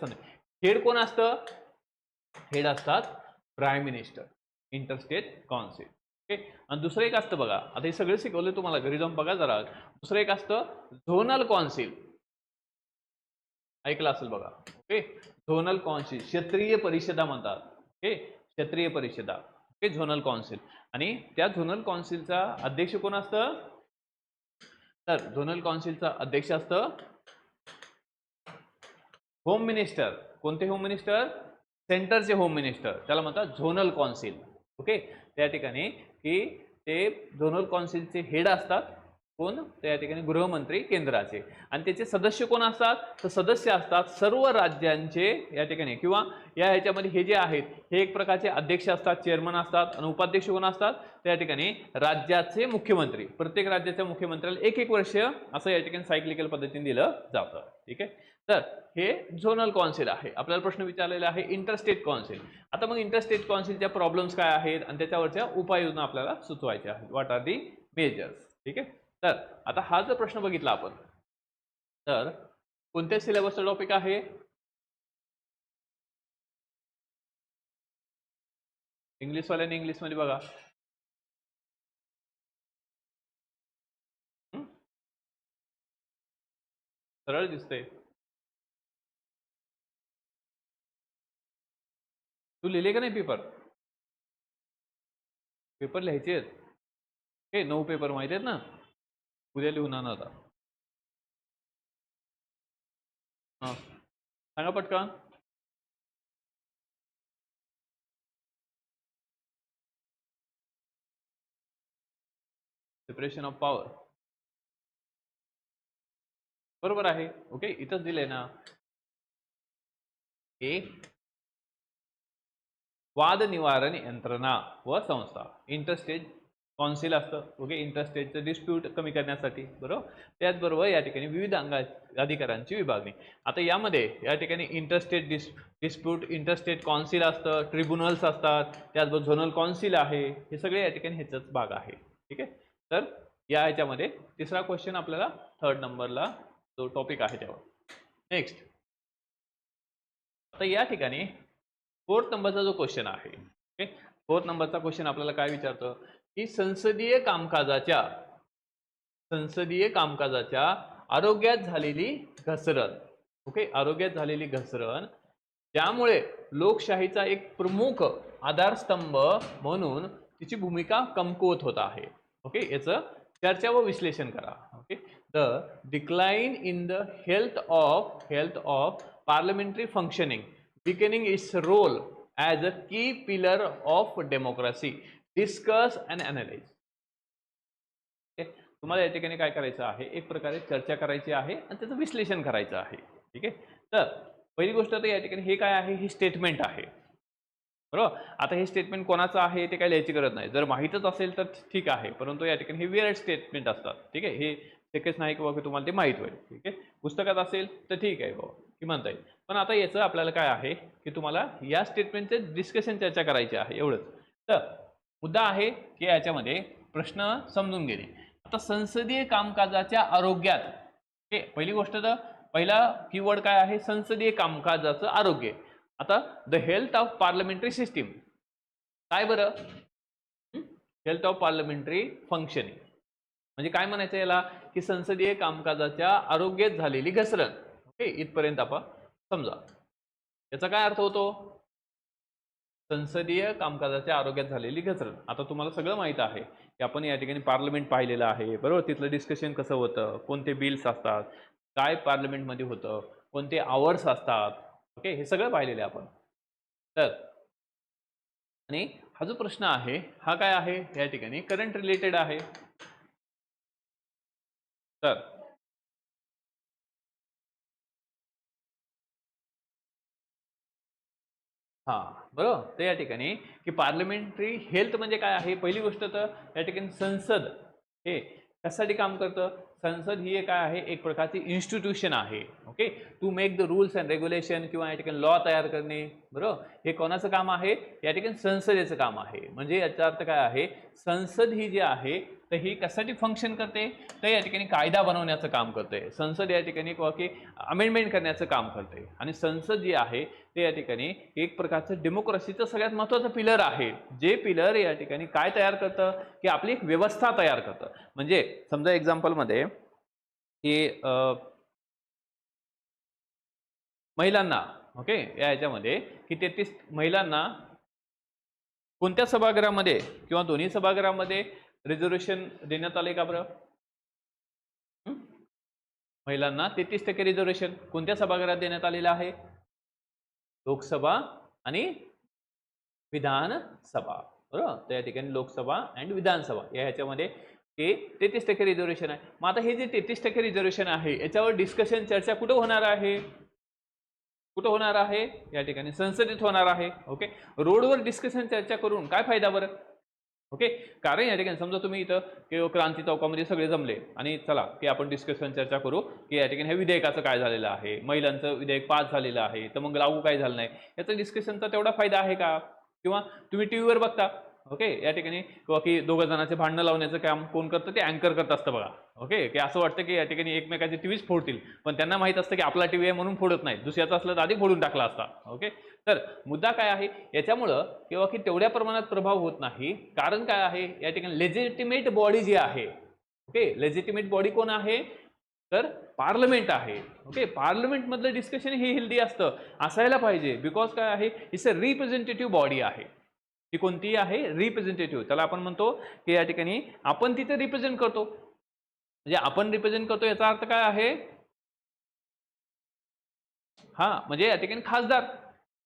हेड कोण असतं, हेड असतात prime minister. Interstate council. Okay, आणि दुसरं एक असतं बघा, आता हे सगळं शिकवलं तुम्हाला, घरी जाऊन बघा जरा. दुसरं एक असतं झोनल काउन्सिल, ऐकलं असेल बघा. ओके, झोनल काउन्सिल, क्षेत्रीय परिषदा म्हणतात. ओके, क्षेत्रीय परिषदा. Okay, zonal council. आणि त्या झोनल काउन्सिलचा अध्यक्ष कोण असतं, तर झोनल काउन्सिलचा अध्यक्ष असतं होम मिनिस्टर. कोणते होम मिनिस्टर, सेंटरचे होम मिनिस्टर, त्याला म्हणतात झोनल काउन्सिल. ओके, त्या ठिकाणी की ते झोनल काउन्सिलचे हेड असतात कोण, त्या ठिकाणी गृहमंत्री केंद्राचे. आणि त्याचे सदस्य कोण असतात, तर सदस्य असतात सर्व राज्यांचे या ठिकाणी, किंवा या ह्याच्यामध्ये हे जे आहेत हे एक प्रकारचे अध्यक्ष असतात, चेअरमन असतात. आणि उपाध्यक्ष कोण असतात, त्या ठिकाणी राज्याचे मुख्यमंत्री. प्रत्येक राज्याच्या मुख्यमंत्र्याला एक वर्ष असं या ठिकाणी सायक्लिकल पद्धतीने दिलं जातं. ठीक आहे, तर हे झोनल काउन्सिल आहे. आपल्याला प्रश्न विचारलेला आहे इंटरस्टेट काउन्सिल. आता मग इंटरस्टेट काउन्सिलच्या प्रॉब्लेम्स काय आहेत आणि त्याच्यावरच्या उपाययोजना आपल्याला सुचवायच्या आहेत. What are the measures. ठीक आहे, तर आता हा जर प्रश्न बघितला आपण, तर कोणत्या सिलेबसचा टॉपिक आहे, इंग्लिशवाल्याने इंग्लिशमध्ये बघा. सरळ दिसतंय. तू लिहिले का नाही पेपर, पेपर लिहायचे आहेत. ओके, 9 पेपर माहिती आहेत ना, उद्या लिहून आणा आता. सांगा पटकन. सेपरेशन ऑफ पॉवर, बरोबर आहे. ओके, इथंच दिलंय ना, ए वाद निवारण यंत्रणा व संस्था. इंटरस्टेट काउन्सिल असतं. ओके, इंटरस्टेटचं डिस्प्यूट कमी करण्यासाठी, बरोबर. त्याचबरोबर या ठिकाणी विविध अधिकारांची विभागणी. आता यामध्ये या ठिकाणी इंटरस्टेट डिस्प्यूट, इंटरस्टेट काउन्सिल असतं, ट्रिब्युनल्स असतात, त्याचबरोबर झोनल काउन्सिल आहे. हे सगळे या ठिकाणी ह्याचाच भाग आहे. ठीक आहे, तर या ह्याच्यामध्ये तिसरा क्वेश्चन आपल्याला 3rd नंबरला जो टॉपिक आहे त्यावर. नेक्स्ट, आता या ठिकाणी 4th नंबरचा जो क्वेश्चन आहे, ओके, 4th नंबरचा क्वेश्चन आपल्याला काय विचारतो की संसदीय कामकाजाच्या आरोग्यात झालेली घसरण. ओके, आरोग्यात झालेली घसरण त्यामुळे लोकशाहीचा एक प्रमुख आधारस्तंभ म्हणून तिची भूमिका कमकुवत होत आहे. ओके, याचं चर्चा व विश्लेषण करा. Okay, the decline in the health of parliamentary functioning weakening its role as a key pillar of democracy. Discuss and analyze. तुम्हाला या ठिकाणी काय करायचं आहे, एक प्रकारे चर्चा करायची आहे आणि त्याचं विश्लेषण करायचं आहे. ठीक आहे, तर पहिली गोष्ट तर या ठिकाणी हे काय आहे, हे स्टेटमेंट आहे, बरोबर. आता हे स्टेटमेंट कोणाचं आहे ते काय लिहायची गरज नाही. जर माहीतच असेल तर ठीक आहे, परंतु या ठिकाणी हे वेअर्ड स्टेटमेंट असतात. ठीक आहे, हे शक्यच नाही की बाबा तुम्हाला ते माहीत होईल. ठीक आहे, पुस्तकात असेल तर ठीक आहे बाबा की म्हणता येईल. पण आता याचं आपल्याला काय आहे की तुम्हाला या स्टेटमेंटचे डिस्कशन चर्चा करायची आहे, एवढंच. तर मुद्दा आहे की याच्यामध्ये प्रश्न समजून घेणे. आता संसदीय कामकाजाच्या आरोग्यात, ओके, पहिली गोष्ट तर पहिला कीवर्ड काय आहे, संसदीय कामकाजाचं आरोग्य. आता the health of parliamentary system, काय बरं, हेल्थ ऑफ पार्लमेंटरी फंक्शनिंग म्हणजे काय म्हणायचं याला, की संसदीय कामकाजाच्या आरोग्यात झालेली घसरण. हे इथपर्यंत आपण समजा. याचा काय अर्थ होतो? संसदीय कामकाजाच्या आरोग्यात झालेली घसरण. आता तुम्हाला सगळं माहित आहे की आपण या ठिकाणी पार्लमेंट पाहिलेलं आहे, बरोबर. तिथलं डिस्कशन कसं होतं, कोणते बिल्स असतात, काय पार्लमेंटमध्ये होतं, कोणते आवर्स असतात, ओके, हे सगळं पाहिलेलं आहे आपण. तर आणि हा जो प्रश्न आहे हा काय आहे, या ठिकाणी करंट रिलेटेड आहे. तर बरोबर. तर या ठिकाणी की पार्लमेंटरी हेल्थ म्हणजे काय आहे, पहिली गोष्ट तर या ठिकाणी संसद हे कशासाठी काम करतं? संसद ही काय आहे, एक प्रकारची इन्स्टिट्यूशन आहे. Okay, to make the rules and regulation किंवा या ठिकाणी लॉ तयार करणे, बरोबर. हे कोणाचं काम आहे? या ठिकाणी संसदेचं काम आहे. म्हणजे याचा अर्थ काय आहे, संसद ही जी आहे तर ही कशासाठी फंक्शन करते? तर या ठिकाणी कायदा बनवण्याचं काम करते. संसद या ठिकाणी की अमेंडमेंट करण्याचं काम करते. आणि संसद जी आहे ते या ठिकाणी एक प्रकारचं डेमोक्रेसीचं सगळ्यात महत्त्वाचं पिलर आहे. जे पिलर या ठिकाणी काय तयार करतं की आपली एक व्यवस्था तयार करतं. म्हणजे समजा एक्झाम्पलमध्ये की महिलांना, ओके, या ह्याच्यामध्ये की 33 महिलांना कोणत्या सभागृहामध्ये किंवा दोन्ही सभागृहामध्ये रिझर्वेशन देण्यात आले का बरं? महिलांना 33% रिझर्वेशन कोणत्या सभागृहात देण्यात आलेलं आहे? लोकसभा आणि विधानसभा, बरोबर. तर या ठिकाणी लोकसभा अँड विधानसभा या ह्याच्यामध्ये हे 33% रिझर्वेशन आहे. मग आता हे जे 33% रिझर्वेशन आहे याच्यावर डिस्कशन, चर्चा कुठं होणार आहे? कुठं होणार आहे? या ठिकाणी संसदेत होणार आहे. ओके, रोडवर डिस्कशन चर्चा करून काय फायदा बरं? ओके, कारण या ठिकाणी समजा तुम्ही इथं क्रांती चौकामध्ये सगळे जमले आणि चला की आपण डिस्कशन चर्चा करू की या ठिकाणी हे विधेयकाचं काय झालेलं आहे, महिलांचं विधेयक पास झालेलं आहे तर मग लागू काय झालं नाही, याचा डिस्कशनचा तेवढा फायदा आहे का? किंवा तुम्ही टीव्हीवर बघता, ओके, या ठिकाणी किंवा की दोघं जणांचे भांडणं लावण्याचं काम कोण करतं? ते अँकर करत असतं बघा. ओके, की असं वाटतं की या ठिकाणी एकमेकाचे टीव्हीच फोडतील, पण त्यांना माहित असतं की आपला टीव्ही आहे म्हणून फोडत नाही, दुसऱ्याचा असलं तर आधी फोडून टाकला असता. ओके, तर मुद्दा काय आहे याच्यामुळं किंवा की तेवढ्या प्रमाणात प्रभाव होत नाही. कारण काय आहे, या ठिकाणी लेजिटिमेट बॉडी जी आहे, ओके, लेजिटिमेट बॉडी कोण आहे? तर पार्लमेंट आहे. ओके, पार्लमेंट मधलं डिस्कशन हे हेल्दी असतं, असायला पाहिजे. बिकॉज काय आहे, इट्स अ रिप्रेझेंटेटिव्ह बॉडी आहे. ती कोणती आहे? रिप्रेझेंटेटिव्ह. त्याला आपण म्हणतो की या ठिकाणी आपण तिथे रिप्रेझेंट करतो. म्हणजे आपण रिप्रेझेंट करतो याचा अर्थ काय आहे? म्हणजे या ठिकाणी खासदार,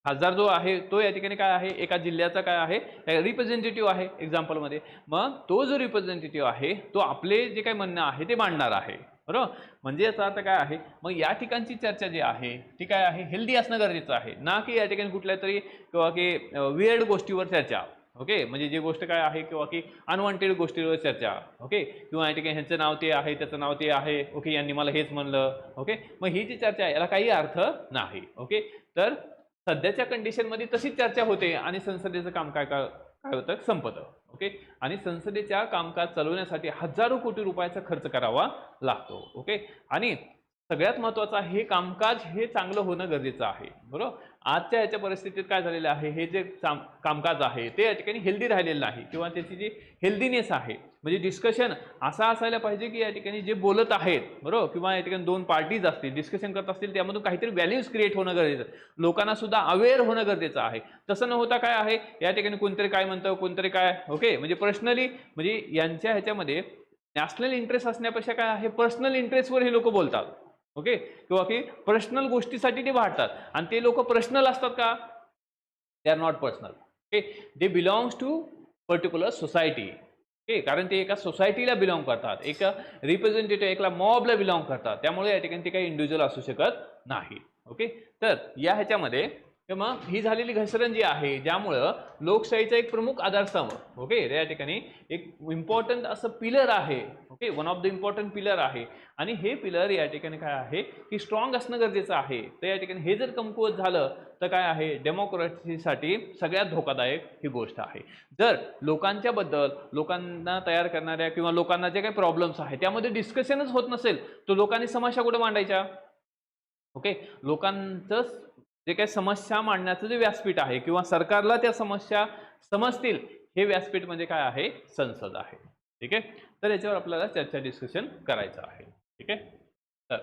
खासदार जो आहे तो या ठिकाणी काय आहे, एका जिल्ह्याचा काय आहे, रिप्रेझेंटेटिव्ह आहे एक्झाम्पलमध्ये. मग तो जो रिप्रेझेंटेटिव्ह आहे तो आपले जे काही म्हणणं आहे ते मांडणार आहे, बरोबर. म्हणजे याचा अर्थ काय आहे, मग या ठिकाणची चर्चा जी आहे ती काय आहे, हेल्दी असणं गरजेचं आहे, ना की या ठिकाणी कुठल्या तरी किंवा की वियर्ड गोष्टीवर चर्चा. ओके, म्हणजे जी गोष्ट काय आहे किंवा की अनवॉन्टेड गोष्टीवर चर्चा. ओके, किंवा या ठिकाणी ह्यांचं नाव ते आहे, त्याचं नाव ते आहे, ओके, यांनी मला हेच म्हणलं. ओके, मग ही जी चर्चा आहे याला काही अर्थ नाही. ओके, तर सध्याच्या कंडिशनमध्ये तशीच चर्चा होते आणि संसदेचं काम काय काय काय होतं, संपतं. ओके, आणि संसदेच्या कामकाज चालवण्यासाठी हजारो कोटी रुपयाचा खर्च करावा लागतो. ओके, आणि सगळ्यात महत्त्वाचं हे कामकाज हे चांगलं होणं गरजेचं आहे, बरोबर. आजच्या याच्या परिस्थितीत काय झालेलं आहे, हे जे कामकाज आहे ते या ठिकाणी हेल्दी राहिलेलं नाही किंवा त्याची जी हेल्दीनेस आहे, म्हणजे डिस्कशन असा असायला पाहिजे की या ठिकाणी जे बोलत आहेत, बरोबर, किंवा या ठिकाणी दोन पार्टीज असतील डिस्कशन करत असतील त्यामधून काहीतरी व्हॅल्यूज क्रिएट होणं गरजेचं, लोकांना सुद्धा अवेअर होणं गरजेचं आहे. तसं न होता काय आहे, या ठिकाणी कोणतरी काय म्हणतं, कोणतरी काय, ओके, म्हणजे पर्सनली, म्हणजे यांच्या ह्याच्यामध्ये नॅशनल इंटरेस्ट असण्यापेक्षा काय आहे, पर्सनल इंटरेस्टवर हे लोक बोलतात. ओके, किंवा की पर्सनल गोष्टीसाठी ते वाढतात आणि ते लोक पर्सनल असतात का? They are not personal. Okay, they belongs to particular society. Okay, कारण ते एका सोसायटीला बिलॉंग करतात, एका रिप्रेझेंटेटिव्ह एका मॉबला बिलॉंग करतात, त्यामुळे या ठिकाणी ते काही इंडिव्हिज्युअल असू शकत नाही. ओके, तर या ह्याच्यामध्ये मग ही झालेली घसरण जी आहे ज्यामुळं लोकशाहीचा एक प्रमुख आधारस्तंभ, ओके, या ठिकाणी एक इम्पॉर्टंट असं पिलर आहे. Okay, one of the important pillar आहे आणि हे पिलर या ठिकाणी काय आहे की स्ट्रॉंग असणं गरजेचं आहे. तर या ठिकाणी हे जर कमकुवत झालं तर काय आहे, डेमोक्रेसीसाठी सगळ्यात धोकादायक ही गोष्ट आहे. जर लोकांच्या बद्दल, लोकांना तयार करणाऱ्या किंवा लोकांना जे काही प्रॉब्लेम्स आहेत त्यामध्ये डिस्कशनच होत नसेल तर लोकांनी समस्या कुठे मांडायच्या? ओके, लोकांचं जे काही समस्या मांडण्याचं जे व्यासपीठ आहे किंवा सरकारला त्या समस्या समजतील हे व्यासपीठ म्हणजे काय आहे, संसद आहे. ठीक आहे, तर याच्यावर आपल्याला चर्चा डिस्कशन करायचं आहे. ठीक आहे, तर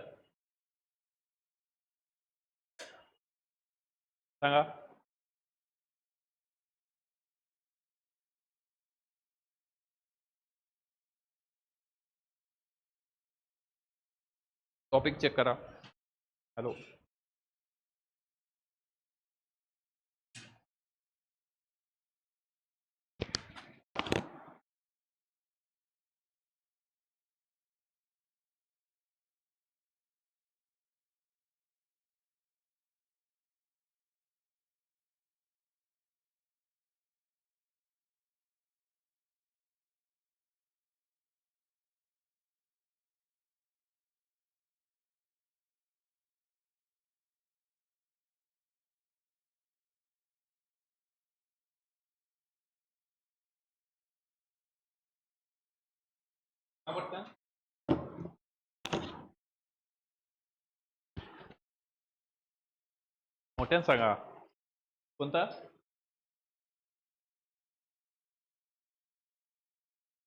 सांगा. टॉपिक चेक करा. हॅलो. मोठ्यानं सांगा. कोणता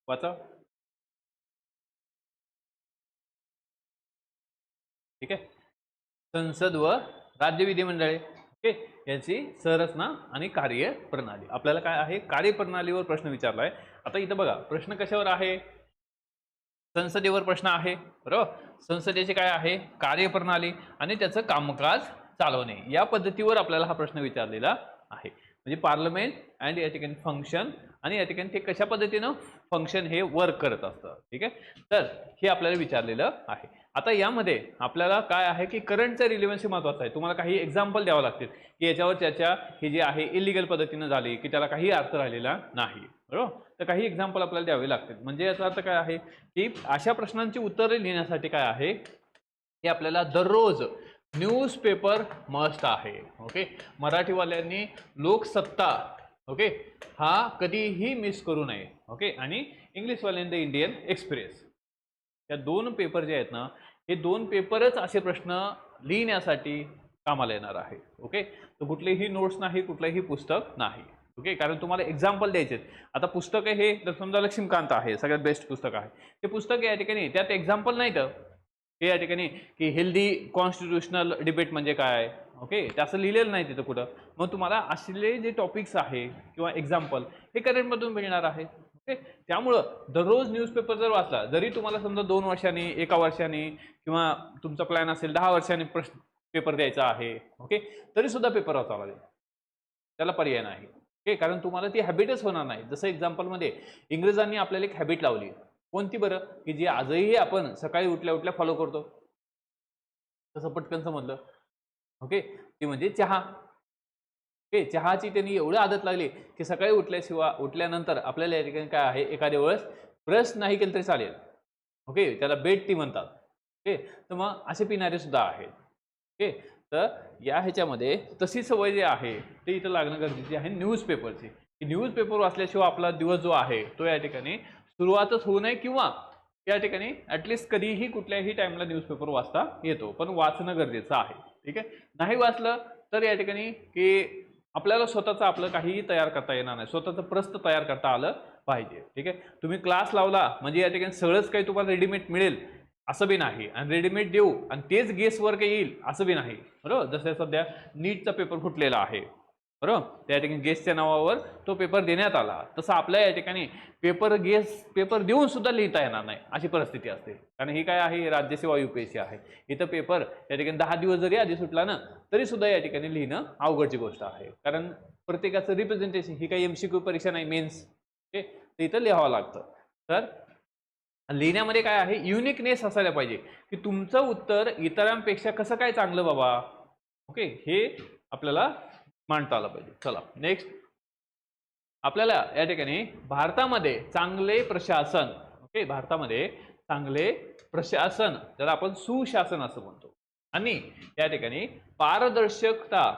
वाचा. ठीक आहे. संसद व राज्य विधिमंडळे ओके यांची संरचना आणि कार्यप्रणाली. आपल्याला काय आहे कार्यप्रणालीवर प्रश्न विचारलाय. आता इथं बघा प्रश्न कशावर आहे. संसदेवर प्रश्न आहे बरोबर. संसदेचे काय आहे कार्यप्रणाली आणि त्याचं कामकाज चालवणे या पद्धतीवर आपल्याला हा प्रश्न विचारलेला आहे. म्हणजे पार्लमेंट अँड या ठिकाणी फंक्शन आणि या ठिकाणी ते कशा पद्धतीनं फंक्शन हे वर्क करत असतं. ठीक आहे. तर हे आपल्याला विचारलेलं आहे. आता यामध्ये आपल्याला काय आहे की करंटचं रिलेव्हन्स महत्त्वाचं आहे. तुम्हाला काही एक्झाम्पल द्यावं लागतील की याच्यावर चर्चा ही जी आहे इलिगल पद्धतीनं झाली की त्याला काही अर्थ राहिलेला नाही बरोबर. तर काही एक्झाम्पल आपल्याला द्यावे लागतील. म्हणजे याचा अर्थ काय आहे की अशा प्रश्नांची उत्तरे लिहिण्यासाठी काय आहे की आपल्याला दररोज न्यूजपेपर मस्ट आहे. ओके. मराठीवाल्यांनी लोकसत्ता ओके हा कधीही मिस करू नये. ओके. आणि इंग्लिशवाल्यांनी इंडियन एक्सप्रेस या दोन पेपर जे आहेत ना हे दोन पेपरच असे प्रश्न लिहिण्यासाठी कामाला येणार आहे. ओके. तर कुठलेही नोट्स नाही कुठलंही पुस्तक नाही. ओके. कारण तुम्हाला एक्झाम्पल द्यायचे. आता पुस्तक हे समजा लक्ष्मीकांत आहे सगळ्यात बेस्ट पुस्तक आहे. ते पुस्तक या ठिकाणी त्यात एक्झाम्पल नाही तर हे या ठिकाणी की हेल्दी कॉन्स्टिट्युशनल डिबेट म्हणजे काय ओके ते असं लिहिलेलं नाही तिथं कुठं. मग तुम्हाला असले जे टॉपिक्स आहे किंवा एक्झाम्पल हे करंटमधून मिळणार आहे. ओके. त्यामुळं दररोज न्यूजपेपर जर वाचला जरी तुम्हाला समजा 2 वर्षांनी 1 वर्षांनी किंवा तुमचा प्लॅन असेल 10 वर्षांनी प्रश्न पेपर द्यायचा आहे ओके तरी सुद्धा पेपर वाचावा लागेल. त्याला पर्याय नाही. ओके. कारण तुम्हाला ती हॅबिटच होणार नाही. जसं एक्झाम्पलमध्ये इंग्रजांनी आपल्याला एक हॅबिट लावली. कोणती बरं की जी आजही आपण सकाळी उठल्या उठल्या फॉलो करतो. तसं पटकन समजलं. ओके. ती म्हणजे चहा. ओके. चहाची त्यांनी एवढी आदत लागली की सकाळी उठल्यानंतर आपल्याला या ठिकाणी काय आहे एखाद्या वेळेस ब्रश नाही केलं तरी चालेल. ओके. त्याला बेड टी म्हणतात. ओके. तर मग असे पिणारे सुद्धा आहेत. ओके. तर या ह्याच्यामध्ये तशी सवय जी आहे ते इथं लागणं गरजेची आहे न्यूजपेपरची. न्यूजपेपर वाचल्याशिवाय आपला दिवस जो आहे तो या ठिकाणी सुरुवातच होऊ नये किंवा या ठिकाणी ॲटलिस्ट कधीही कुठल्याही टाइमला न्यूजपेपर वाचता येतो पण वाचणं गरजेचं आहे. ठीक आहे. नाही वाचलं तर या ठिकाणी की आपल्याला स्वतःचं आपलं काहीही तयार करता येणार नाही. स्वतःचं प्रस्त तयार करता आलं पाहिजे. ठीक आहे. तुम्ही क्लास लावला म्हणजे या ठिकाणी सगळंच काही तुम्हाला रेडीमेड मिळेल असं बी नाही आणि रेडीमेड देऊ आणि तेच गेस वर्क येईल असं बी नाही बरोबर. जसं सध्या नीटचा पेपर फुटलेला आहे बरोबर. त्या ठिकाणी गेसच्या नावावर तो पेपर देण्यात आला. तसं आपल्या या ठिकाणी पेपर देऊन सुद्धा लिहिता येणार नाही अशी परिस्थिती असते. कारण ही काय आहे राज्यसेवा UPSC आहे. इथं पेपर या ठिकाणी 10 दिवस जरी आधी सुटला ना तरी सुद्धा या ठिकाणी लिहिणं अवघडची गोष्ट आहे. कारण प्रत्येकाचं रिप्रेझेंटेशन ही काही MCQ परीक्षा नाही मेन्स. ओके. तर इथं लिहावं लागतं. तर लिहिण्यामध्ये काय आहे युनिकनेस असायला पाहिजे की तुमचं उत्तर इतरांपेक्षा कसं काय चांगलं बाबा. ओके. हे आपल्याला मांडता आलं पाहिजे. चला नेक्स्ट. आपल्याला या ठिकाणी भारतामध्ये चांगले प्रशासन ओके भारतामध्ये चांगले प्रशासन ज्याला आपण सुशासन असं म्हणतो आणि या ठिकाणी पारदर्शकता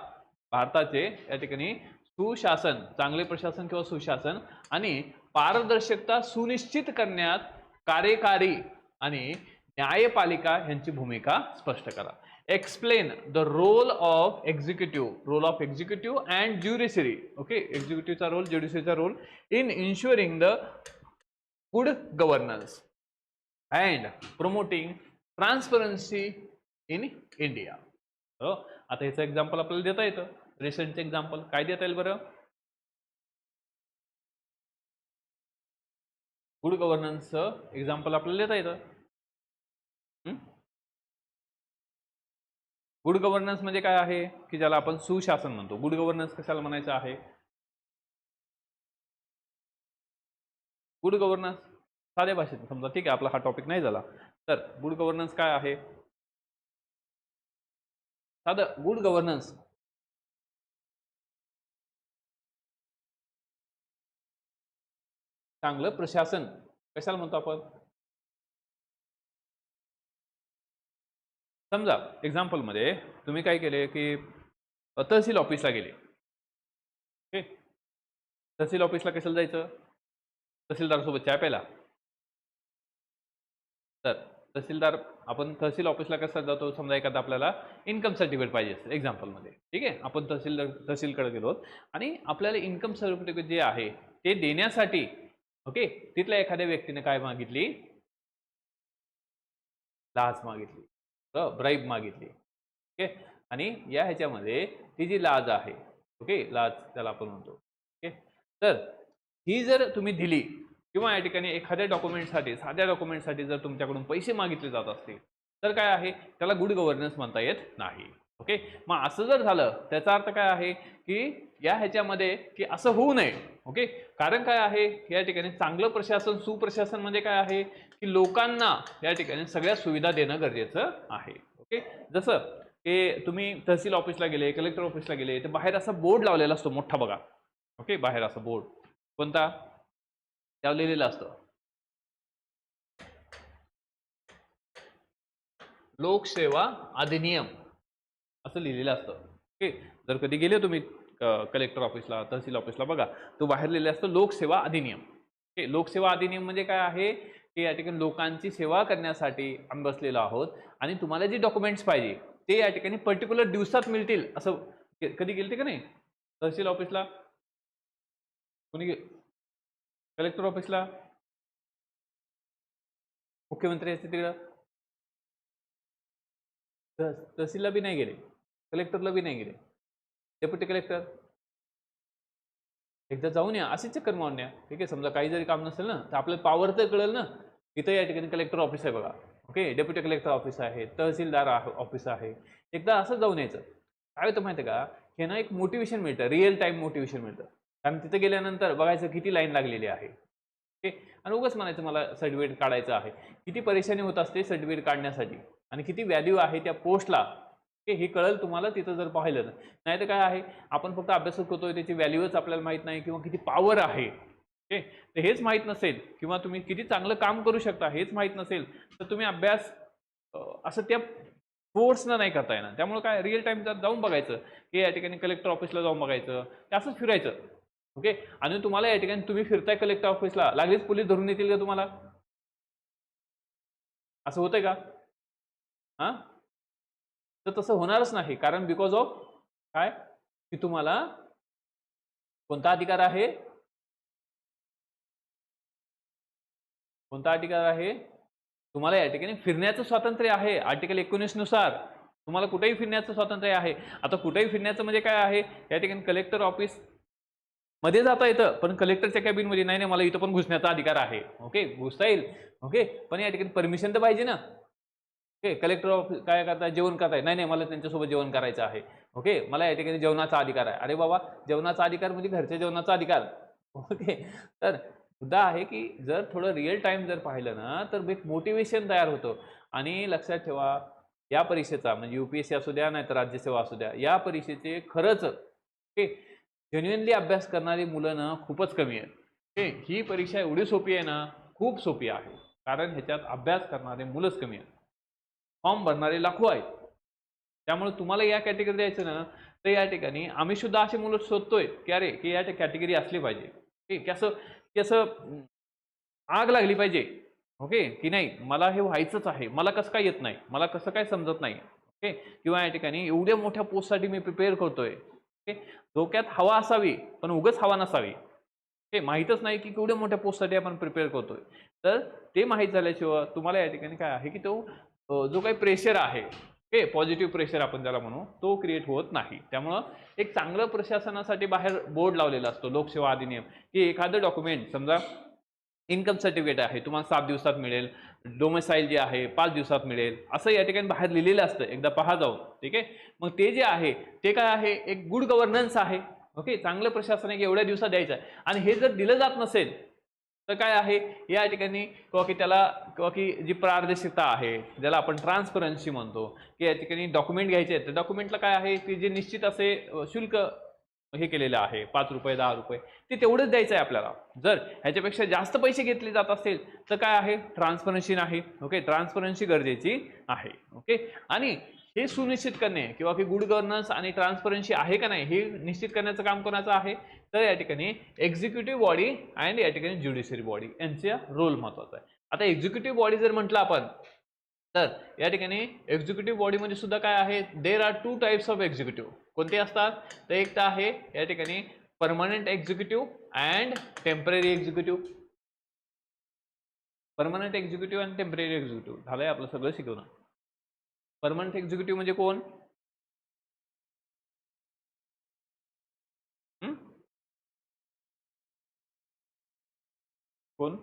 भारताचे या ठिकाणी सुशासन चांगले प्रशासन किंवा सुशासन आणि पारदर्शकता सुनिश्चित करण्यात कार्यकारी आणि न्यायपालिका यांची भूमिका स्पष्ट करा. Explain the role of executive and judiciary. Okay, executiveचा रोल ज्युडिशरीचा role in ensuring the good governance and promoting transparency in India. आता याचं एक्झाम्पल आपल्याला देता येतं. रिसेंटचे एक्झाम्पल काय देता येईल बरं? गुड गव्हर्नन्सचं एक्झाम्पल आपल्याला देता येतं. गुड गव्हर्नन्स म्हणजे काय आहे की ज्याला आपण सुशासन म्हणतो. गुड गव्हर्नन्स कशाला म्हणायचं आहे? गुड गव्हर्नन्स साध्या भाषेत समजा, ठीक आहे, आपला हा टॉपिक नाही झाला तर गुड गव्हर्नन्स काय आहे? साधं गुड गव्हर्नन्स चांगलं प्रशासन कशाला म्हणतो आपण? समजा एक्झाम्पल मध्ये तुम्ही काय केले की तहसील ऑफिसला गेले. ओके, तहसील ऑफिसला कशाला जायचं? तहसीलदार सोबत चहा प्यायला. तर तहसीलदार आपण तहसील ऑफिसला कसं जातो? समजा एखादा आपल्याला इन्कम सर्टिफिकेट पाहिजे असेल एक्झाम्पल मध्ये, ठीक आहे, आपण तहसीलकडे गेलो आणि आपल्याला इन्कम सर्टिफिकेट जे आहे ते देण्यासाठी ओके तिथल्या एखाद्या व्यक्तीने काय मागितली? लाच मागितली, ब्राईब मागितली. ओके, आणि या ह्याच्यामध्ये ती जी लाच आहे, ओके, लाच त्याला आपण म्हणतो. ओके, तर ही जर तुम्ही दिली किंवा या ठिकाणी एखाद्या डॉक्युमेंटसाठी, साध्या डॉक्युमेंटसाठी जर तुमच्याकडून पैसे मागितले जात असतील तर काय आहे? त्याला गुड गव्हर्नन्स म्हणता येत नाही. ओके, मग असं जर झालं त्याचा अर्थ काय आहे की या ह्याच्यामध्ये की असं होऊ नये. ओके, कारण काय आहे? या ठिकाणी चांगलं प्रशासन, सुप्रशासन म्हणजे काय आहे की लोकांना या ठिकाणी सगळ्या सुविधा देणं गरजेचं आहे. ओके, जसं की तुम्ही तहसील ऑफिसला गेले, कलेक्टर ऑफिसला गेले तर बाहेर असा बोर्ड लावलेला असतो मोठा बघा. ओके, बाहेर असा बोर्ड कोणता? त्यावर लिहिलेलं असतं लोकसेवा अधिनियम असं लिहिलेलं असतं. ओके, जर कधी गेले तुम्ही कलेक्टर ऑफिसला, तहसील ऑफिसला, बघा तो बाहेर लिहिलेलं असतं लोकसेवा अधिनियम. ओके, लोकसेवा अधिनियम म्हणजे काय आहे की या ठिकाणी लोकांची सेवा करण्यासाठी आम्ही बसलेलो आहोत आणि तुम्हाला जे डॉक्युमेंट्स पाहिजे ते या ठिकाणी पर्टिक्युलर दिवसात मिळतील. असं कधी गेलते का नाही तहसील ऑफिसला? कोणी कलेक्टर ऑफिसला? मुख्यमंत्री असते तिकडं. तहसीलला बी नाही गेले, कलेक्टरला बी नाही गेले, डेप्युटी कलेक्टर एकदा जाऊन या, अशी चक्कर मारून या. ठीक आहे, समजा काही जरी काम नसेल ना तर आपल्याला पॉवर तर कळेल ना. इथं या ठिकाणी कलेक्टर ऑफिस आहे बघा. ओके, डेप्युटी कलेक्टर ऑफिस आहे, तहसीलदार ऑफिस आहे. एकदा असं जाऊन यायचं. काय होतं माहिती आहे का? हे ना एक मोटिवेशन मिळतं, रिअल टाइम मोटिवेशन मिळतं. कारण तिथे गेल्यानंतर बघायचं किती लाईन लागलेली आहे. ओके, आणि उगाच म्हणायचं मला सर्टिफिकेट काढायचं आहे. किती परेशानी होत असते सर्टिफिकेट काढण्यासाठी आणि किती व्हॅल्यू आहे त्या पोस्टला हे कळेल तुम्हाला तिथं जर पाहिलं तर. नाही तर काय आहे, आपण फक्त अभ्यास करतोय, त्याची व्हॅल्यूच आपल्याला माहित नाही किंवा किती पॉवर आहे. ओके, तर हेच माहित नसेल किंवा तुम्ही किती चांगलं काम करू शकता हेच माहित नसेल तर तुम्ही अभ्यास असं त्या फोर्सनं नाही करता येणार. त्यामुळे काय रिअल टाइम जाऊन बघायचं की या ठिकाणी कलेक्टर ऑफिसला जाऊन बघायचं, असंच फिरायचं. ओके, आणि तुम्हाला या ठिकाणी तुम्ही फिरताय कलेक्टर ऑफिसला, लागलीच पोलीस धरून येतील का तुम्हाला? असं होतंय का? हा, तर तसं होणारच नाही. कारण बिकॉज ऑफ काय की तुम्हाला कोणता अधिकार आहे? कोणता अधिकार आहे? तुम्हाला या ठिकाणी फिरण्याचं स्वातंत्र्य आहे. आर्टिकल 19 नुसार तुम्हाला कुठेही फिरण्याचं स्वातंत्र्य आहे. आता कुठेही फिरण्याचं म्हणजे काय आहे? या ठिकाणी कलेक्टर ऑफिस मध्ये जाता येतं पण कलेक्टरच्या कॅबिन मध्ये नाही, मला इथं पण घुसण्याचा अधिकार आहे. ओके, घुसता येईल. ओके, पण या ठिकाणी परमिशन तर पाहिजे ना. ओके, कलेक्टर ऑफिस काय करताय? जेवण करताय? नाही मला त्यांच्यासोबत जेवण करायचं आहे. ओके, मला या ठिकाणी जेवणाचा अधिकार आहे. अरे बाबा, जेवणाचा अधिकार म्हणजे घरच्या जेवणाचा अधिकार. ओके, तर मुद्दा आहे की जर थोडं रिअल टाइम जर पाहिलं ना तर एक मोटिवेशन तयार होतं. आणि लक्षात ठेवा, या परीक्षेचा म्हणजे युपीएससी असू द्या नाही तर राज्यसेवा असू द्या, या परीक्षेचे खरंच ओके जेन्युइनली अभ्यास करणारी मुलं ना खूपच कमी आहेत. ओके, ही परीक्षा एवढी सोपी आहे ना, खूप सोपी आहे. कारण ह्याच्यात अभ्यास करणारे मुलंच कमी आहेत, फॉर्म भरणारे लाखो आहेत. त्यामुळे तुम्हाला या कॅटेगरी द्यायचं ना तर या ठिकाणी आम्ही सुद्धा असे मुलं शोधतोय की अरे की या कॅटेगरी असली पाहिजे. की असं आग लागली पाहिजे. ओके, की नाही मला हे व्हायचंच आहे, मला कसं काय येत नाही, मला कसं काय समजत नाही. ओके, किंवा या ठिकाणी एवढ्या मोठ्या पोस्टसाठी मी प्रिपेअर करतोय. ओके, डोक्यात हवा असावी पण उगाच हवा नसावी. हे माहीतच नाही की केवढ्या मोठ्या पोस्टसाठी आपण प्रिपेअर करतोय. तर ते माहीत झाल्याशिवाय तुम्हाला या ठिकाणी काय आहे की तो जो काही प्रेशर आहे ओके, पॉझिटिव्ह प्रेशर आपण त्याला म्हणू, तो क्रिएट होत नाही. त्यामुळं एक चांगलं प्रशासनासाठी बाहेर बोर्ड लावलेला असतो लोकसेवा अधिनियम, की एखादं डॉक्युमेंट समजा इन्कम सर्टिफिकेट आहे तुम्हाला 7 दिवसात मिळेल, डोमेसाईल जे आहे 5 दिवसात मिळेल, असं या ठिकाणी बाहेर लिहिलेलं असतं, एकदा पहा जाऊन. ठीक आहे, मग ते जे आहे ते काय आहे, एक गुड गव्हर्नन्स आहे. ओके, चांगलं प्रशासन आहे की एवढ्या दिवसात द्यायचं आहे. आणि हे जर दिलं जात नसेल तर काय आहे या ठिकाणी, किंवा की त्याला, किंवा की जी पारदर्शकता आहे ज्याला आपण ट्रान्सपरन्सी म्हणतो, की या ठिकाणी डॉक्युमेंट घ्यायचे आहेत, तर डॉक्युमेंटला काय आहे की जे निश्चित असे शुल्क हे केलेलं आहे, 5 रुपये 10 रुपये, ते तेवढंच द्यायचं आहे आपल्याला. जर ह्याच्यापेक्षा जास्त पैसे घेतले जात असतील तर काय आहे, ट्रान्सपरन्सी नाही. ओके, ट्रान्सपरन्सी गरजेची आहे. ओके, आणि हे सुनिश्चित करणे किंवा की गुड गव्हर्नन्स आणि ट्रान्सपरन्सी आहे का नाही हे निश्चित करण्याचं काम कोणाचं आहे, तर या ठिकाणी एक्झिक्युटिव्ह बॉडी अँड या ठिकाणी ज्युडिशरी बॉडी यांचा रोल महत्वाचा आहे. आता एक्झिक्युटिव्ह बॉडी जर म्हटलं आपण, तर या ठिकाणी एक्झिक्युटिव्ह बॉडीमध्ये सुद्धा काय आहे, there are 2 types of executive. कोणते असतात, तर एक तर आहे या ठिकाणी permanent executive and temporary executive. Permanent executive आणि टेम्पररी एक्झिक्युटिव्ह झालंय आपलं सगळं शिकवणं. परमनंट एक्झिक्युटिव्ह म्हणजे कोण, कोण,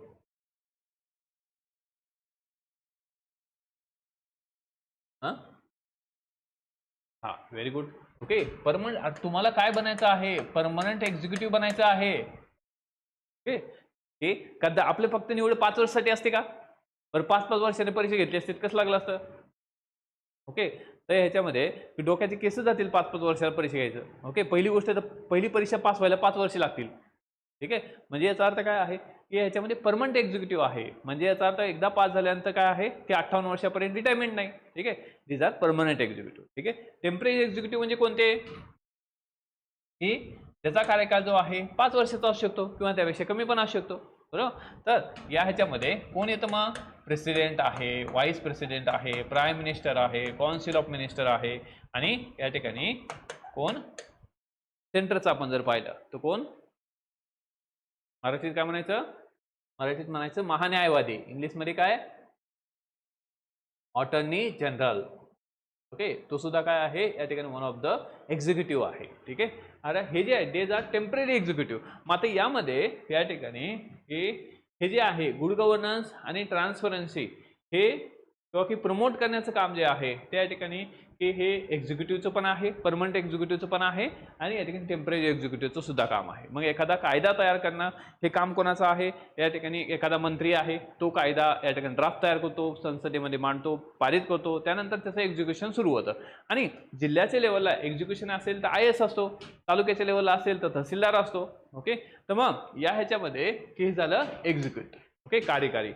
हा, व्हेरी गुड. ओके, परमनंट, तुम्हाला काय बनायचं आहे, परमनंट एक्झिक्युटिव्ह बनायचं आहे. ओके, हे कदा आपले फक्त निवड 5 वर्षासाठी असते का, बरं 5-5 वर्षाने परीक्षा घेतली असते कसं लागलं असतं. ओके, तर ह्याच्यामध्ये डोक्याचे केस जातील 5-5 वर्षाला परीक्षा घ्यायचं. ओके, पहिली गोष्ट तर पहिली परीक्षा पास व्हायला 5 वर्ष लागतील. ठीक आहे, म्हणजे याचा अर्थ काय आहे की ह्याच्यामध्ये परमनंट एक्झिक्युटिव्ह आहे, म्हणजे याचा अर्थ एकदा पास झाल्यानंतर काय आहे की 58 वर्षापर्यंत रिटायरमेंट नाही. ठीक आहे, दीज आर परमनंट एक्झिक्युटिव्ह. ठीक आहे, टेम्पररी एक्झिक्युटिव्ह म्हणजे कोणते, की त्याचा कार्यकाळ जो आहे 5 वर्षाचा असू शकतो किंवा त्यापेक्षा कमी पण असू शकतो. बरोबर, तर या ह्याच्यामध्ये कोण येतं मग, प्रेसिडेंट आहे, व्हाईस प्रेसिडेंट आहे, प्राईम मिनिस्टर आहे, काउन्सिल ऑफ मिनिस्टर आहे, आणि या ठिकाणी कोण, सेंटरचं आपण जर पाहिलं तर कोण, मराठीत काय म्हणायचं, मराठीत म्हणायचं महान्यायवादी, इंग्लिशमध्ये काय, अटॉर्नी जनरल. ओके, तो सुद्धा काय आहे या ठिकाणी वन ऑफ द एक्झिक्युटिव्ह आहे. ठीक आहे, आता हे जे आहे डेज आर टेम्पररी एक्झिक्युटिव्ह. मग आता यामध्ये या ठिकाणी हे जे आहे गुड गव्हर्नन्स आणि ट्रान्सपरन्सी हे किंवा की प्रमोट करण्याचं काम जे आहे ते या ठिकाणी की हे एक्झिक्युटिव्हचं पण आहे, परमनंट एक्झिक्युटिव्हचं पण आहे, आणि या ठिकाणी टेम्पररी एक्झिक्युटिव्हचं सुद्धा काम आहे. मग एखादा कायदा तयार करणं हे काम कोणाचं आहे, या ठिकाणी एखादा मंत्री आहे, तो कायदा या ठिकाणी ड्राफ्ट तयार करतो, संसदेमध्ये मांडतो, पारित करतो, त्यानंतर त्याचं एक्झिक्युशन सुरू होतं. आणि जिल्ह्याच्या लेवलला एक्झिक्युशन असेल तर IAS असतो, तालुक्याच्या लेवलला असेल तर तहसीलदार असतो. ओके, तर मग या ह्याच्यामध्ये की झालं एक्झिक्युटिव्ह. ओके, कार्यकारी,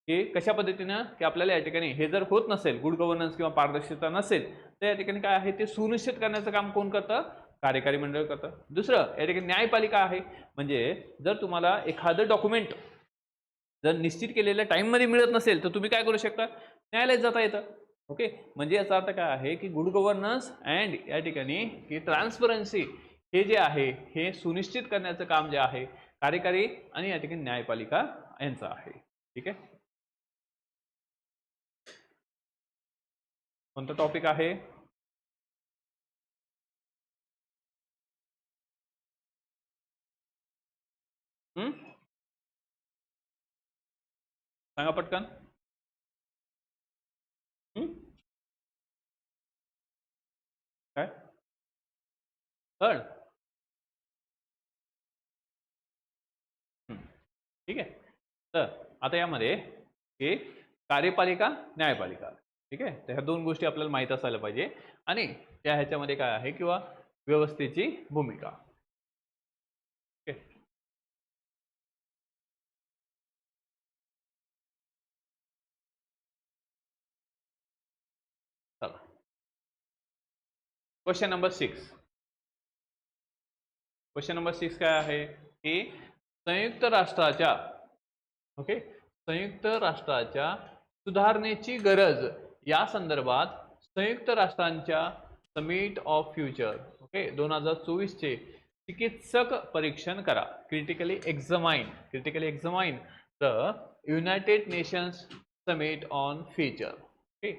की कशा पद्धतीनं की आपल्याला या ठिकाणी हे जर होत नसेल, गुड गव्हर्नन्स किंवा पारदर्शकता नसेल, तर या ठिकाणी काय आहे ते सुनिश्चित करण्याचं काम कोण करतं, कार्यकारी मंडळ करतं. दुसरं या ठिकाणी न्यायपालिका आहे, म्हणजे जर तुम्हाला एखादं डॉक्युमेंट जर निश्चित केलेल्या टाइममध्ये मिळत नसेल तर तुम्ही काय करू शकता, न्यायालयात जाता येतं. ओके, म्हणजे याचा अर्थ काय आहे की गुड गव्हर्नन्स अँड या ठिकाणी की ट्रान्सपरन्सी हे जे आहे हे सुनिश्चित करण्याचं काम जे आहे कार्यकारी आणि या ठिकाणी न्यायपालिका यांचं आहे. ठीक आहे, कोणता टॉपिक आहे, सांगा पटकन. काय, कळ, ठीक आहे. तर आता यामध्ये हे कार्यपालिका न्यायपालिका. ठीक आहे, तर ह्या दोन गोष्टी आपल्याला माहित असायला पाहिजे, आणि त्या ह्याच्यामध्ये काय आहे किंवा व्यवस्थेची भूमिका. ओके, चला क्वेश्चन नंबर 6. क्वेश्चन नंबर 6 काय आहे की संयुक्त राष्ट्राच्या, ओके, संयुक्त राष्ट्राच्या सुधारणेची गरज या संदर्भात संयुक्त राष्ट्रांच्या समिट ऑफ फ्युचर, ओके, 2024 चे चिकित्सक परीक्षण करा. Critically examine the United Nations summit on future. Okay,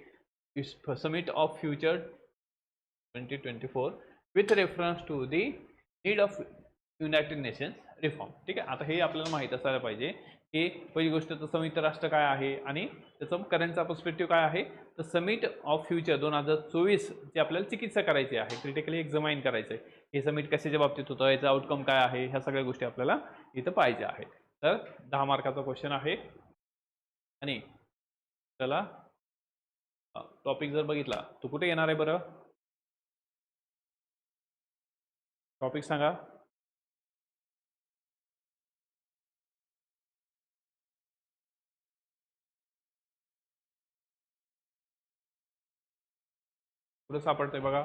summit of future 2024 with reference to the need of United Nations reform. ठीक आहे, आता हे आपल्याला माहीत असायला पाहिजे की पहिली गोष्ट तर संयुक्त राष्ट्र काय आहे आणि त्याचा करंटचा पर्स्पेक्टिव्ह काय आहे. तर समिट ऑफ फ्युचर 2024 जे आपल्याला चिकित्सा करायची आहे, क्रिटिकली एक्झामाइन करायचं आहे, हे समिट कशाच्या बाबतीत होतं, याचा आउटकम काय आहे, ह्या सगळ्या गोष्टी आपल्याला इथं पाहिजे आहे. तर 10 मार्काचा क्वेश्चन आहे. आणि त्याला टॉपिक जर बघितला तो कुठे येणार आहे बरं, टॉपिक सांगा. कुठं सापडतंय बघा.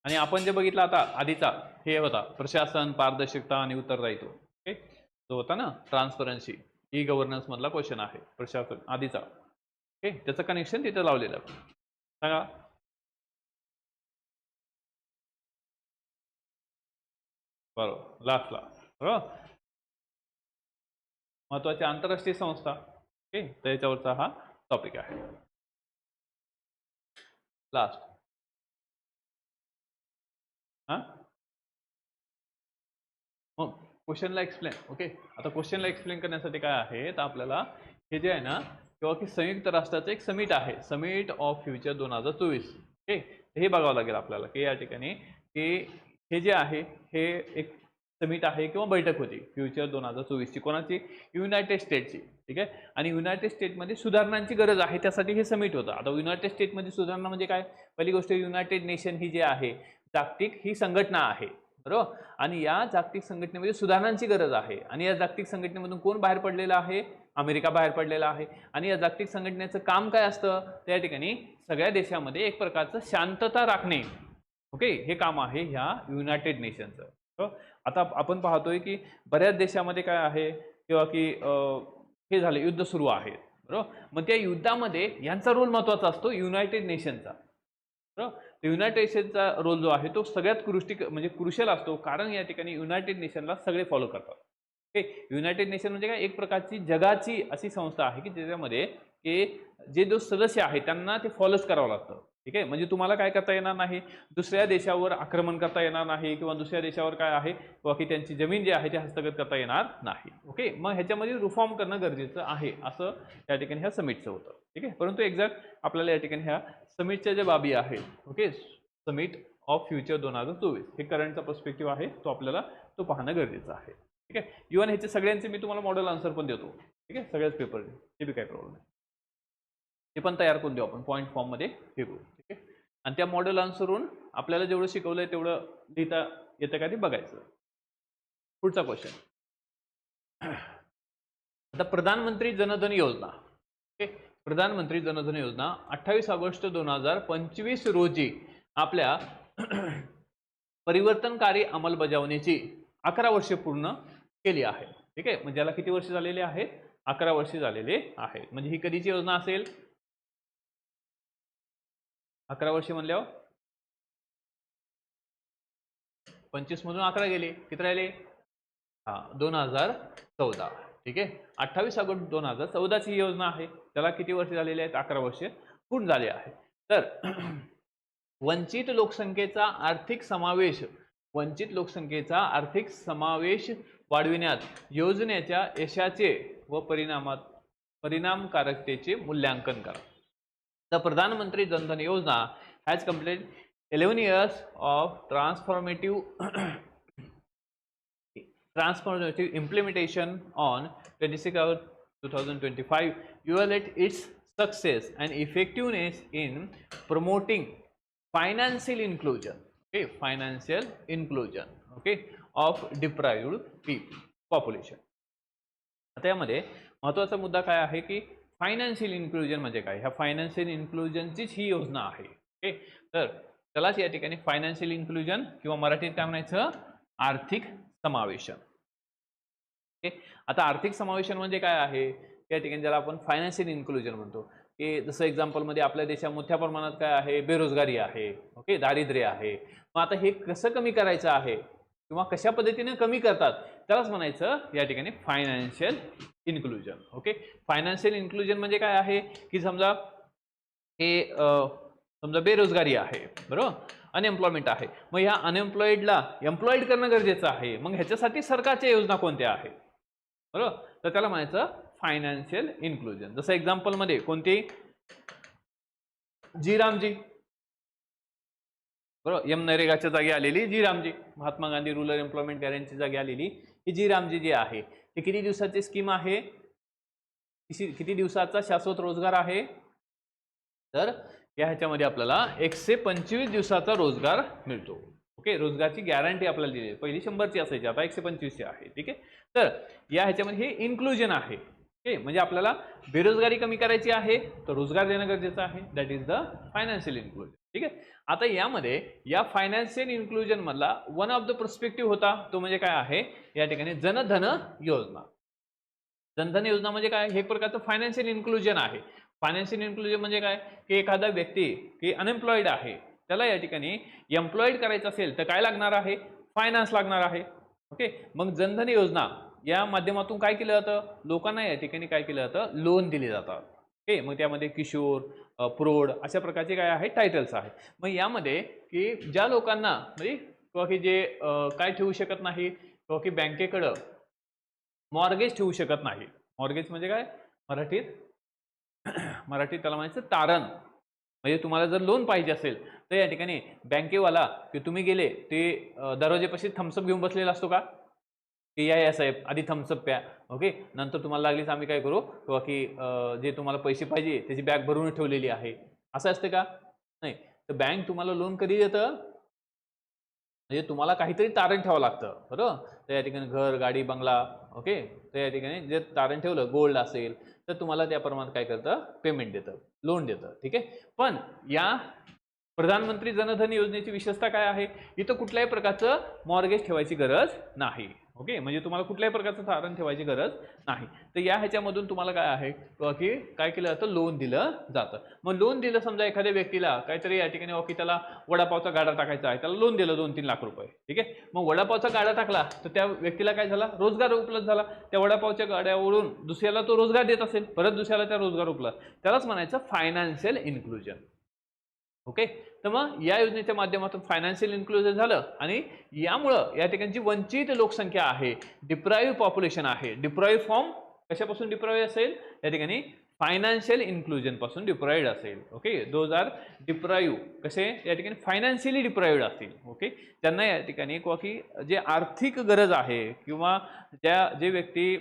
आणि आपण जे बघितलं आता आधीचा हे होता प्रशासन, पारदर्शकता आणि उत्तरदायित्व. ओके, जो होता ना ट्रान्सपरन्सी, ई गव्हर्नन्स मधला क्वेश्चन आहे प्रशासन आधीचा. ओके, त्याचं कनेक्शन तिथे लावलेलं आहे. सांगा. बरोबर, लास्टला. बरोबर, महत्वाची आंतरराष्ट्रीय संस्था. ओके, त्याच्यावरचा हा टॉपिक आहे लास्ट. हा मग क्वेश्चनला एक्सप्लेन. ओके, आता क्वेश्चनला एक्सप्लेन करण्यासाठी काय आहे, तर आपल्याला हे जे आहे ना, किंवा की संयुक्त राष्ट्राचं एक समिट आहे, समिट ऑफ फ्युचर 2024. ओके, हे बघावं लागेल आपल्याला की या ठिकाणी की हे जे आहे हे एक समिट आहे किंवा बैठक होती फ्युचर 2024ची. कोणाची? युनायटेड स्टेटची. ठीक आहे, आणि युनायटेड स्टेटमध्ये सुधारणांची गरज आहे, त्यासाठी हे समिट होतं. आता युनायटेड स्टेटमध्ये सुधारणा म्हणजे काय? पहिली गोष्ट, युनायटेड नेशन ही जी आहे जागतिक ही संघटना आहे, बरोबर. आणि या जागतिक संघटनेमध्ये सुधारणांची गरज आहे. आणि या जागतिक संघटनेमधून कोण बाहेर पडलेला आहे? अमेरिका बाहेर पडलेला आहे. आणि या जागतिक संघटनेचं काम काय असतं? त्या ठिकाणी सगळ्या देशामध्ये एक प्रकारचं शांतता राखणे. ओके, हे काम आहे ह्या युनायटेड नेशनचं. आता आपण पाहतोय की बऱ्याच देशामध्ये काय आहे, किंवा की हे झाले युद्ध सुरू आहे, बरोबर. मग त्या युद्धामध्ये यांचा रोल महत्वाचा असतो, युनायटेड नेशनचा. बरोबर, युनायटेड नेशनचा रोल जो आहे तो सगळ्यात म्हणजे क्रुशियल असतो, कारण या ठिकाणी युनायटेड नेशनला सगळे फॉलो करतात. ओके, युनायटेड नेशन म्हणजे काय? एक प्रकारची जगाची अशी संस्था आहे की ज्याच्यामध्ये की जे जो सदस्य आहे त्यांना ते फॉलोच करावं लागतं. ठीक आहे, म्हणजे तुम्हाला काय करता येणार नाही, दुसऱ्या देशावर आक्रमण करता येणार नाही, किंवा दुसऱ्या देशावर काय आहे, किंवा की त्यांची जमीन जी आहे ती हस्तगत करता येणार नाही. ओके, मग ह्याच्यामध्ये रिफॉर्म करणं गरजेचं आहे, असं या ठिकाणी ह्या समिटचं होतं. ठीक आहे, परंतु एक्झॅक्ट आपल्याला या ठिकाणी ह्या समिटच्या ज्या बाबी आहेत, ओके, समिट ऑफ फ्युचर 2024 हे करंटचा पर्स्पेक्टिव्ह आहे, तो आपल्याला तो पाहणं गरजेचं आहे. ठीक आहे, इव्हन ह्याचे सगळ्यांचे मी तुम्हाला मॉडेल आन्सर पण देतो. ठीक आहे, सगळ्याच पेपरचे, ते बी काही प्रॉब्लेम नाही, ते पण तयार करून देऊ आपण पॉईंट फॉर्ममध्ये हे करू. ठीक आहे, आणि त्या मॉडेल आन्सरवरून आपल्याला जेवढं शिकवलंय तेवढं लिहिता येतं का ते बघायचं. पुढचा क्वेश्चन. आता प्रधानमंत्री जनधन योजना. ओके, प्रधानमंत्री जनधन योजना 28 ऑगस्ट 2025 रोजी आपल्या परिवर्तनकारी अंमलबजावणीची 11 वर्षे पूर्ण केली आहे. ठीक आहे, म्हणजे याला किती वर्ष झालेले आहेत? 11 वर्षे झालेले आहेत. म्हणजे ही कधीची योजना असेल? 11 वर्षे म्हणल्यावर 25 मधून 11 गेले, किती राहिले? 2014. ठीक आहे, 28 ऑगस्ट 2014 ची योजना आहे, त्याला किती वर्ष झालेले आहेत? 11 वर्षे पूर्ण झाले आहे. तर वंचित लोकसंख्येचा आर्थिक समावेश, वंचित लोकसंख्येचा आर्थिक समावेश वाढविण्यात योजनेच्या यशाचे व परिणामकारकतेचे मूल्यांकन करा. द प्रधानमंत्री जनधन योजना has complete 11 years of transformative implementation on 26 August 2025 evaluate its success and effectiveness in promoting financial inclusion. Okay, financial inclusion, okay, of deprived people population. आता यामध्ये महत्त्वाचा मुद्दा काय आहे की फायनान्शियल इन्क्लुजन म्हणजे काय? ह्या फायनान्शियल इन्क्लुजनचीच ही योजना आहे. ओके, तर त्यालाच या ठिकाणी फायनान्शियल इन्क्लुजन किंवा मराठीत काय म्हणायचं? आर्थिक समावेशन. ओके, आता आर्थिक समावेशन म्हणजे काय आहे? या ठिकाणी ज्याला आपण फायनान्शियल इन्क्लुजन म्हणतो, की जसं एक्झाम्पलमध्ये आपल्या देशात मोठ्या प्रमाणात काय आहे? बेरोजगारी आहे, ओके, दारिद्र्य आहे. मग आता हे कसं कमी करायचं आहे? किंवा कशा पद्धतीने कमी करतात त्यालाच म्हणायचं या ठिकाणी financial inclusion. Okay, financial inclusion म्हणजे काय आहे की समजा हे समजा बेरोजगारी आहे, बरोबर, अनएम्प्लॉयमेंट आहे, मग ह्या अनएम्प्लॉईडला एम्प्लॉईड करणं गरजेचं आहे, मग ह्याच्यासाठी सरकारच्या योजना कोणत्या आहेत, बरोबर, तर त्याला म्हणायचं फायनान्शियल इन्क्लुजन. जसं एक्झाम्पल मध्ये कोणती, जी रामजी, बरोबर, नरेगाच्या जागी आलेली G RAM G, Mahatma Gandhi rural employment guarantee जागी आलेली ही जी रामजी जी आहे ती किती दिवसाची स्कीम आहे, किती दिवसाचा शाश्वत रोजगार आहे, तर या ह्याच्यामध्ये आपल्याला 125 दिवसाचा रोजगार मिळतो. ओके, रोजगारची गॅरंटी आपल्याला दिली, पहिली 100ची असायची, आता 125ची आहे. ठीक आहे, तर या ह्याच्यामध्ये हे इन्क्लुजन आहे. ओके, म्हणजे आपल्याला बेरोजगारी कमी करायची आहे तर रोजगार देणं गरजेचं आहे. That is the financial inclusion. ठीक आहे, आता यामध्ये या फायनान्शियल इन्क्लुजन मधला वन ऑफ द पर्स्पेक्टिव्ह होता तो म्हणजे काय आहे या ठिकाणी जनधन योजना. जनधन योजना म्हणजे काय, हे एक प्रकारचं फायनान्शियल इन्क्लुजन आहे. फायनान्शियल इन्क्लुजन म्हणजे काय की एखादा व्यक्ती की अनएम्प्लॉईड आहे त्याला या ठिकाणी एम्प्लॉईड करायचं असेल तर काय लागणार आहे, फायनान्स लागणार आहे. ओके, मग जनधन योजना या माध्यमातून काय केलं जातं, लोकांना या ठिकाणी काय केलं जातं, लोन दिले जातात. ओके, मग त्यामध्ये किशोर, प्रौढ अशा प्रकारचे काय आहेत टायटल्स आहेत. मग यामध्ये की ज्या लोकांना म्हणजे किंवा की जे काय ठेवू शकत नाही किंवा की बँकेकडं मॉर्गेज ठेवू शकत नाही. मॉर्गेज म्हणजे काय मराठीत, मराठीत त्याला म्हणायचं तारण. म्हणजे तुम्हाला जर लोन पाहिजे असेल तर या ठिकाणी बँकेवाला की तुम्ही गेले ते दरवाजेपाशी थम्सअप घेऊन बसलेला असतो का की या साहेब आधी थम्सअप प्या, ओके, नंतर तुम्हाला लागलीच आम्ही काय करू किंवा की जे तुम्हाला पैसे पाहिजे त्याची बॅग भरून ठेवलेली आहे, असं असते का, नाही. तर बँक तुम्हाला लोन कधी देतं, म्हणजे तुम्हाला काहीतरी तारण ठेवावं लागतं, बरोबर. तर या ठिकाणी घर, गाडी, बंगला, ओके, तर या ठिकाणी जे तारण ठेवलं गोल्ड असेल तर तुम्हाला त्या प्रमाणात काय करतं, पेमेंट देतं, लोन देतं. ठीक आहे, पण या प्रधानमंत्री जनधन योजनेची विशेषता काय आहे, इथं कुठल्याही प्रकारचं मॉर्गेज ठेवायची गरज नाही. ओके, म्हणजे तुम्हाला कुठल्याही प्रकारचं तारण ठेवायची गरज नाही. तर या ह्याच्यामधून तुम्हाला काय आहे की काय केलं जातं, लोन दिलं जातं. मग लोन दिलं, समजा एखाद्या व्यक्तीला काहीतरी या ठिकाणी की त्याला वडापावचा गाडा टाकायचा आहे, त्याला लोन दिलं 2-3 लाख रुपये. ठीक आहे, मग वडापावचा गाडा टाकला तर त्या व्यक्तीला काय झाला, रोजगार उपलब्ध झाला. त्या वडापावच्या गाड्यावरून दुसऱ्याला तो रोजगार देत असेल, परत दुसऱ्याला त्या रोजगार उपलब्ध, त्यालाच म्हणायचं फायनान्शियल इन्क्लुजन. ओके, तर मग या योजनेच्या माध्यमातून फायनान्शियल इन्क्लुजन झालं आणि यामुळं या ठिकाणी जी वंचित लोकसंख्या आहे, डिप्राईव्ह पॉप्युलेशन आहे, डिप्राईव्ह फॉर्म कशापासून डिप्राईव्ह असेल, या ठिकाणी फायनान्शियल इन्क्लुजन पासून डिप्राईव्ड असेल. ओके, 2000 डिप्राईव्ह कसे या ठिकाणी फायनान्शियली डिप्राईव्ड असतील. ओके, त्यांना या ठिकाणी किंवा की जे आर्थिक गरज आहे किंवा जे व्यक्ती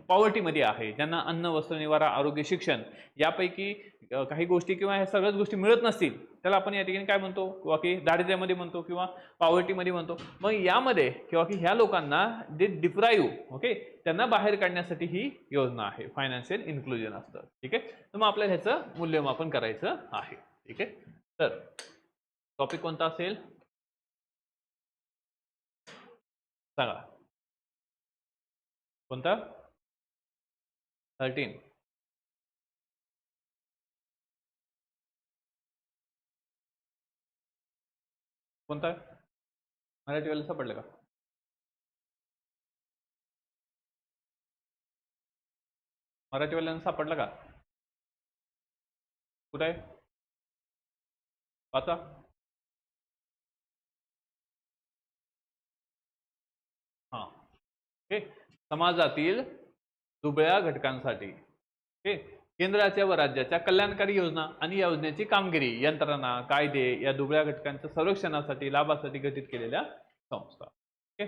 पॉवर्टीमध्ये आहे, ज्यांना अन्न, वस्त्र, निवारा, आरोग्य, शिक्षण यापैकी काही गोष्टी किंवा ह्या सगळ्याच गोष्टी मिळत नसतील त्याला आपण या ठिकाणी काय म्हणतो किंवा की दारिद्र्यामध्ये म्हणतो किंवा पॉवर्टीमध्ये म्हणतो. मग यामध्ये किंवा की ह्या लोकांना जे डिप्राईव्ह, ओके, त्यांना बाहेर काढण्यासाठी ही योजना आहे, फायनान्शियल इन्क्लुजन असतं. ठीक आहे, तर मग आपल्याला ह्याचं मूल्यमापन करायचं आहे. ठीक आहे, तर टॉपिक कोणता असेल सांगा, कोणता, 13. कोणता, मराठीवाला सापडलं का, मराठीवाल्यांना सापडलं का, कुठे आहे वाचा. हां, ओके, समाजातील दुबळ्या घटकांसाठी ओके केंद्राच्या व राज्याच्या कल्याणकारी योजना आणि या योजनेची कामगिरी, यंत्रणा, कायदे या दुबळ्या घटकांच्या संरक्षणासाठी, लाभासाठी गठीत केलेल्या संस्था. ओके,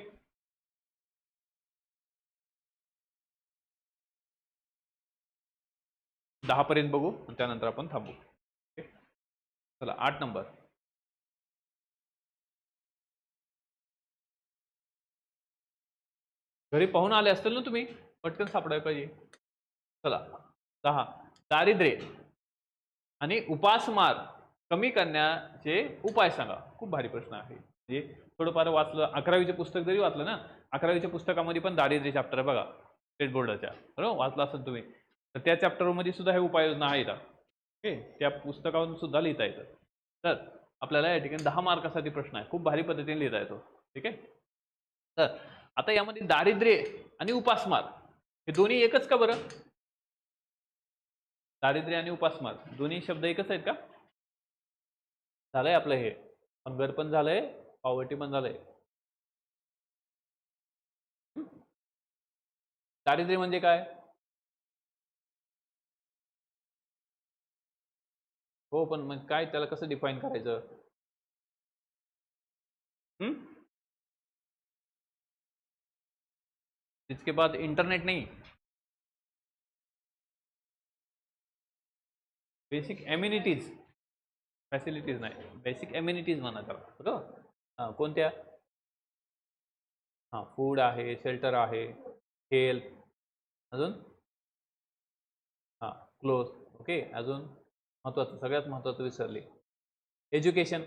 10 पर्यंत बघू आणि त्यानंतर आपण थांबू. ओके, चला 8 नंबर. घरी पाहून आले असतील ना तुम्ही, पटकन सापडायला पाहिजे. चला 10, दारिद्र्य आणि उपासमार कमी करण्याचे उपाय सांगा. खूप भारी प्रश्न आहे. म्हणजे थोडंफार वाचलं, 11वीचे पुस्तक जरी वाचलं ना, 11वीच्या पुस्तकामध्ये पण दारिद्र्य चॅप्टर आहे बघा, स्टेट बोर्डाच्या, बरोबर, वाचलं असेल तुम्ही, तर त्या चॅप्टरमध्ये सुद्धा हे उपाययोजना आहेत. ओके, त्या पुस्तकावरून सुद्धा लिहिता येतं. तर आपल्याला या ठिकाणी 10 मार्कासाठी प्रश्न आहे, खूप भारी पद्धतीने लिहिता येतो. ठीक आहे, तर आता यामध्ये दारिद्र्य आणि उपासमार हे दोन्ही एकच का बरं? दारिद्र्य आणि उपासमार दोन्ही शब्द एकच आहेत का? झालंय आपलं हे हंगर पण झालंय, पॉवर्टी पण झालंय. दारिद्र्य म्हणजे काय? हो, पण मग काय त्याला कसं डिफाईन करायचं? इसके बाद इंटरनेट नहीं, बेसिक एम्युनिटीज, फॅसिलिटीज नाही, बेसिक एम्युनिटीज म्हणा त्याला, बरोबर? हां, कोणत्या? हां, फूड आहे, शेल्टर आहे, हेल्थ, अजून हां, क्लोथ, ओके, अजून महत्त्वाचं, सगळ्यात महत्त्वाचं विसरले, एज्युकेशन,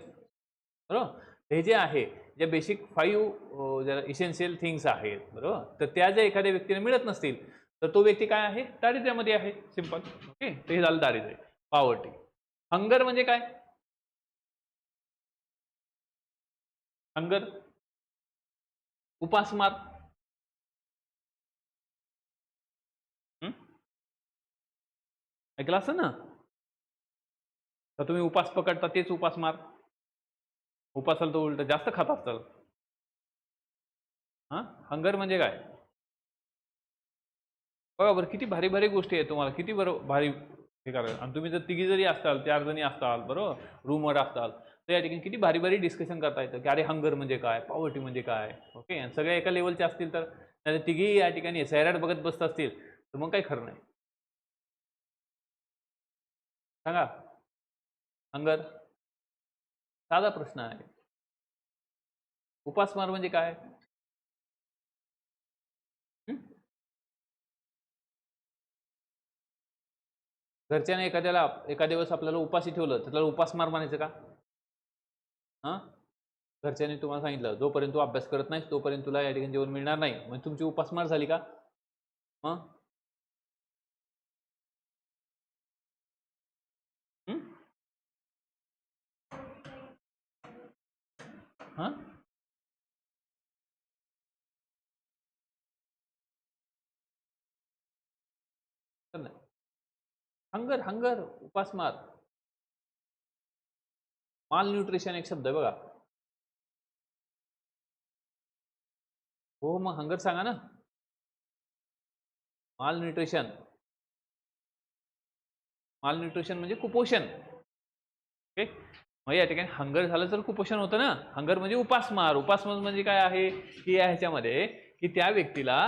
बरोबर? हे जे आहे, जे बेसिक 5 ज्याला इसेन्शियल थिंग्स आहेत, बरोबर? तर त्या जर एखाद्या व्यक्तीला मिळत नसतील, तर तो व्यक्ती काय आहे? दारिद्र्यामध्ये आहे, सिंपल. ओके, तर हे झालं दारिद्र्य, पॉवर्टी. हंगर म्हणजे काय? हंगर, उपासमार. ऐकलं असं ना? तर तुम्ही उपास पकडता तेच उपासमार. उपासाला तो उलट जास्त खात असाल. हां, हंगर म्हणजे काय? बघा बरं, किती भारी भारी गोष्टी आहेत तुम्हाला, किती बरं भारी हे करायला. आणि तुम्ही जर तिघी जरी असताल, 4 जणी असताल, बरोबर, रूमवर असताल, तर या ठिकाणी किती भारी भारी डिस्कशन करता येतं की अरे हंगर म्हणजे काय, पॉवर्टी म्हणजे काय. ओके, आणि सगळ्या एका लेवलचे असतील तर, नाही तिघी या ठिकाणी सैराट बघत बसत असतील तर मग काही खरं नाही. सांगा, हंगर साधा प्रश्न आहे. उपासमार म्हणजे काय? घरच्याने एखाद्याला एखाद्या दिवस आपल्याला उपाशी ठेवलं तर त्याला उपासमार म्हणायचं का? हां, घरच्यांनी तुम्हाला सांगितलं जोपर्यंत तू अभ्यास करत नाहीस तोपर्यंत तुला या ठिकाणी जेवण मिळणार नाही, म्हणजे तुमची उपासमार झाली का? मग हां, हंगर हंगर उपासमार, माल न्यूट्रिशन एक शब्द आहे बघा. हो, मग हंगर सांगा ना. माल न्यूट्रिशन, माल न्यूट्रिशन म्हणजे कुपोषण. ओके, मग या ठिकाणी हंगर झालं तर कुपोषण होतं ना. हंगर म्हणजे उपासमार. उपासमार म्हणजे काय आहे की या ह्याच्यामध्ये की त्या व्यक्तीला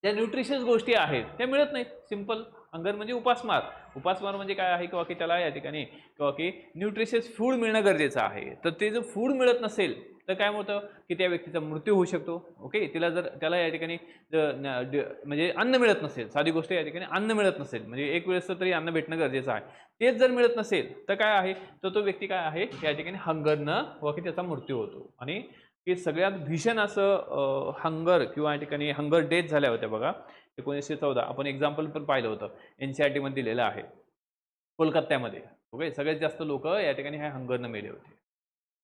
ज्या न्यूट्रिशियस गोष्टी आहेत त्या मिळत नाहीत, सिंपल. हंगर म्हणजे उपासमार. उपासमार म्हणजे काय आहे किंवा की त्याला या ठिकाणी किंवा की न्यूट्रिशियस फूड मिळणं गरजेचं आहे. तर ते जर फूड मिळत नसेल तर काय होतं की त्या व्यक्तीचा मृत्यू होऊ शकतो. ओके, तिला जर त्याला या ठिकाणी म्हणजे अन्न मिळत नसेल, साधी गोष्ट या ठिकाणी अन्न मिळत नसेल, म्हणजे एक वेळेस तरी अन्न भेटणं गरजेचं आहे. तेच जर मिळत नसेल तर काय आहे, तर तो व्यक्ती काय आहे या ठिकाणी हंगरनं किंवा की त्याचा मृत्यू होतो. आणि की सगळ्यात भीषण असं हंगर किंवा या ठिकाणी हंगर डेथ झाल्या होत्या बघा 1914. आपण एक्झाम्पल पण पाहिलं होतं, NCERT मध्ये दिलेलं आहे, कोलकात्यामध्ये. ओके, सगळ्यात जास्त लोक या ठिकाणी ह्या हंगरनं मेले होते.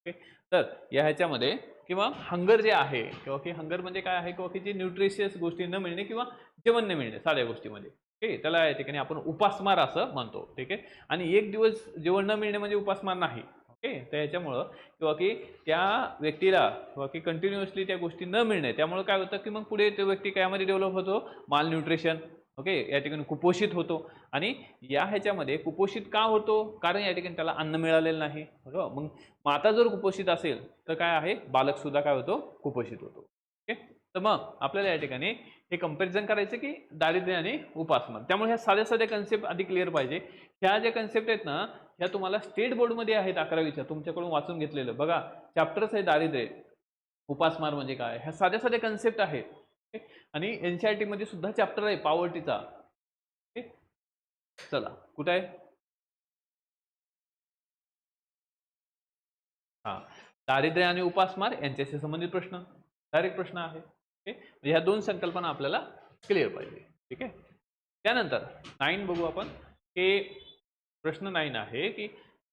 ओके, तर या ह्याच्यामध्ये किंवा हंगर जे आहे किंवा की हंगर म्हणजे काय आहे किंवा की जे न्यूट्रिशियस गोष्टी न मिळणे किंवा जेवण न मिळणे साध्या गोष्टीमध्ये. ओके, त्याला या ठिकाणी आपण उपासमार असं म्हणतो. ठीक आहे, आणि एक दिवस जेवण न मिळणे म्हणजे उपासमार नाही. ओके, तर याच्यामुळं किंवा की त्या व्यक्तीला किंवा की कंटिन्युअसली त्या गोष्टी न मिळणे, त्यामुळे काय होतं की मग पुढे तो व्यक्ती कायामध्ये डेव्हलप होतो, माल न्यूट्रिशन. ओके, या ठिकाणी कुपोषित होतो. आणि या ह्याच्यामध्ये कुपोषित का होतो? कारण या ठिकाणी त्याला अन्न मिळालेलं नाही, बरोबर. मग माता जर कुपोषित असेल तर काय आहे, बालक सुद्धा काय होतो, कुपोषित होतो. ओके, तर मग आपल्याला या ठिकाणी हे कंपॅरिझन करायचं की दारिद्र्य आणि उपासमार. त्यामुळे ह्या साध्या साध्या कन्सेप्ट आधी क्लिअर पाहिजे. ह्या ज्या कन्सेप्ट आहेत ना, ह्या तुम्हाला स्टेट बोर्डमध्ये आहेत 11वीच्या, तुमच्याकडून वाचून घेतलेलं बघा. चॅप्टर्स आहे दारिद्र्य, उपासमार म्हणजे काय, ह्या साध्या साध्या कन्सेप्ट आहेत. आणि NCERT मध्ये सुद्धा चॅप्टर आहे पॉवर्टीचा. चला, कुठे आहे? हां, दारिद्र्य आणि उपासमार यांच्याशी संबंधित प्रश्न, डायरेक्ट प्रश्न आहे. ओके, म्हणजे ह्या दोन संकल्पना आपल्याला क्लिअर पाहिजे. ठीक आहे, त्यानंतर 9 बघू आपण. की प्रश्न 9 आहे की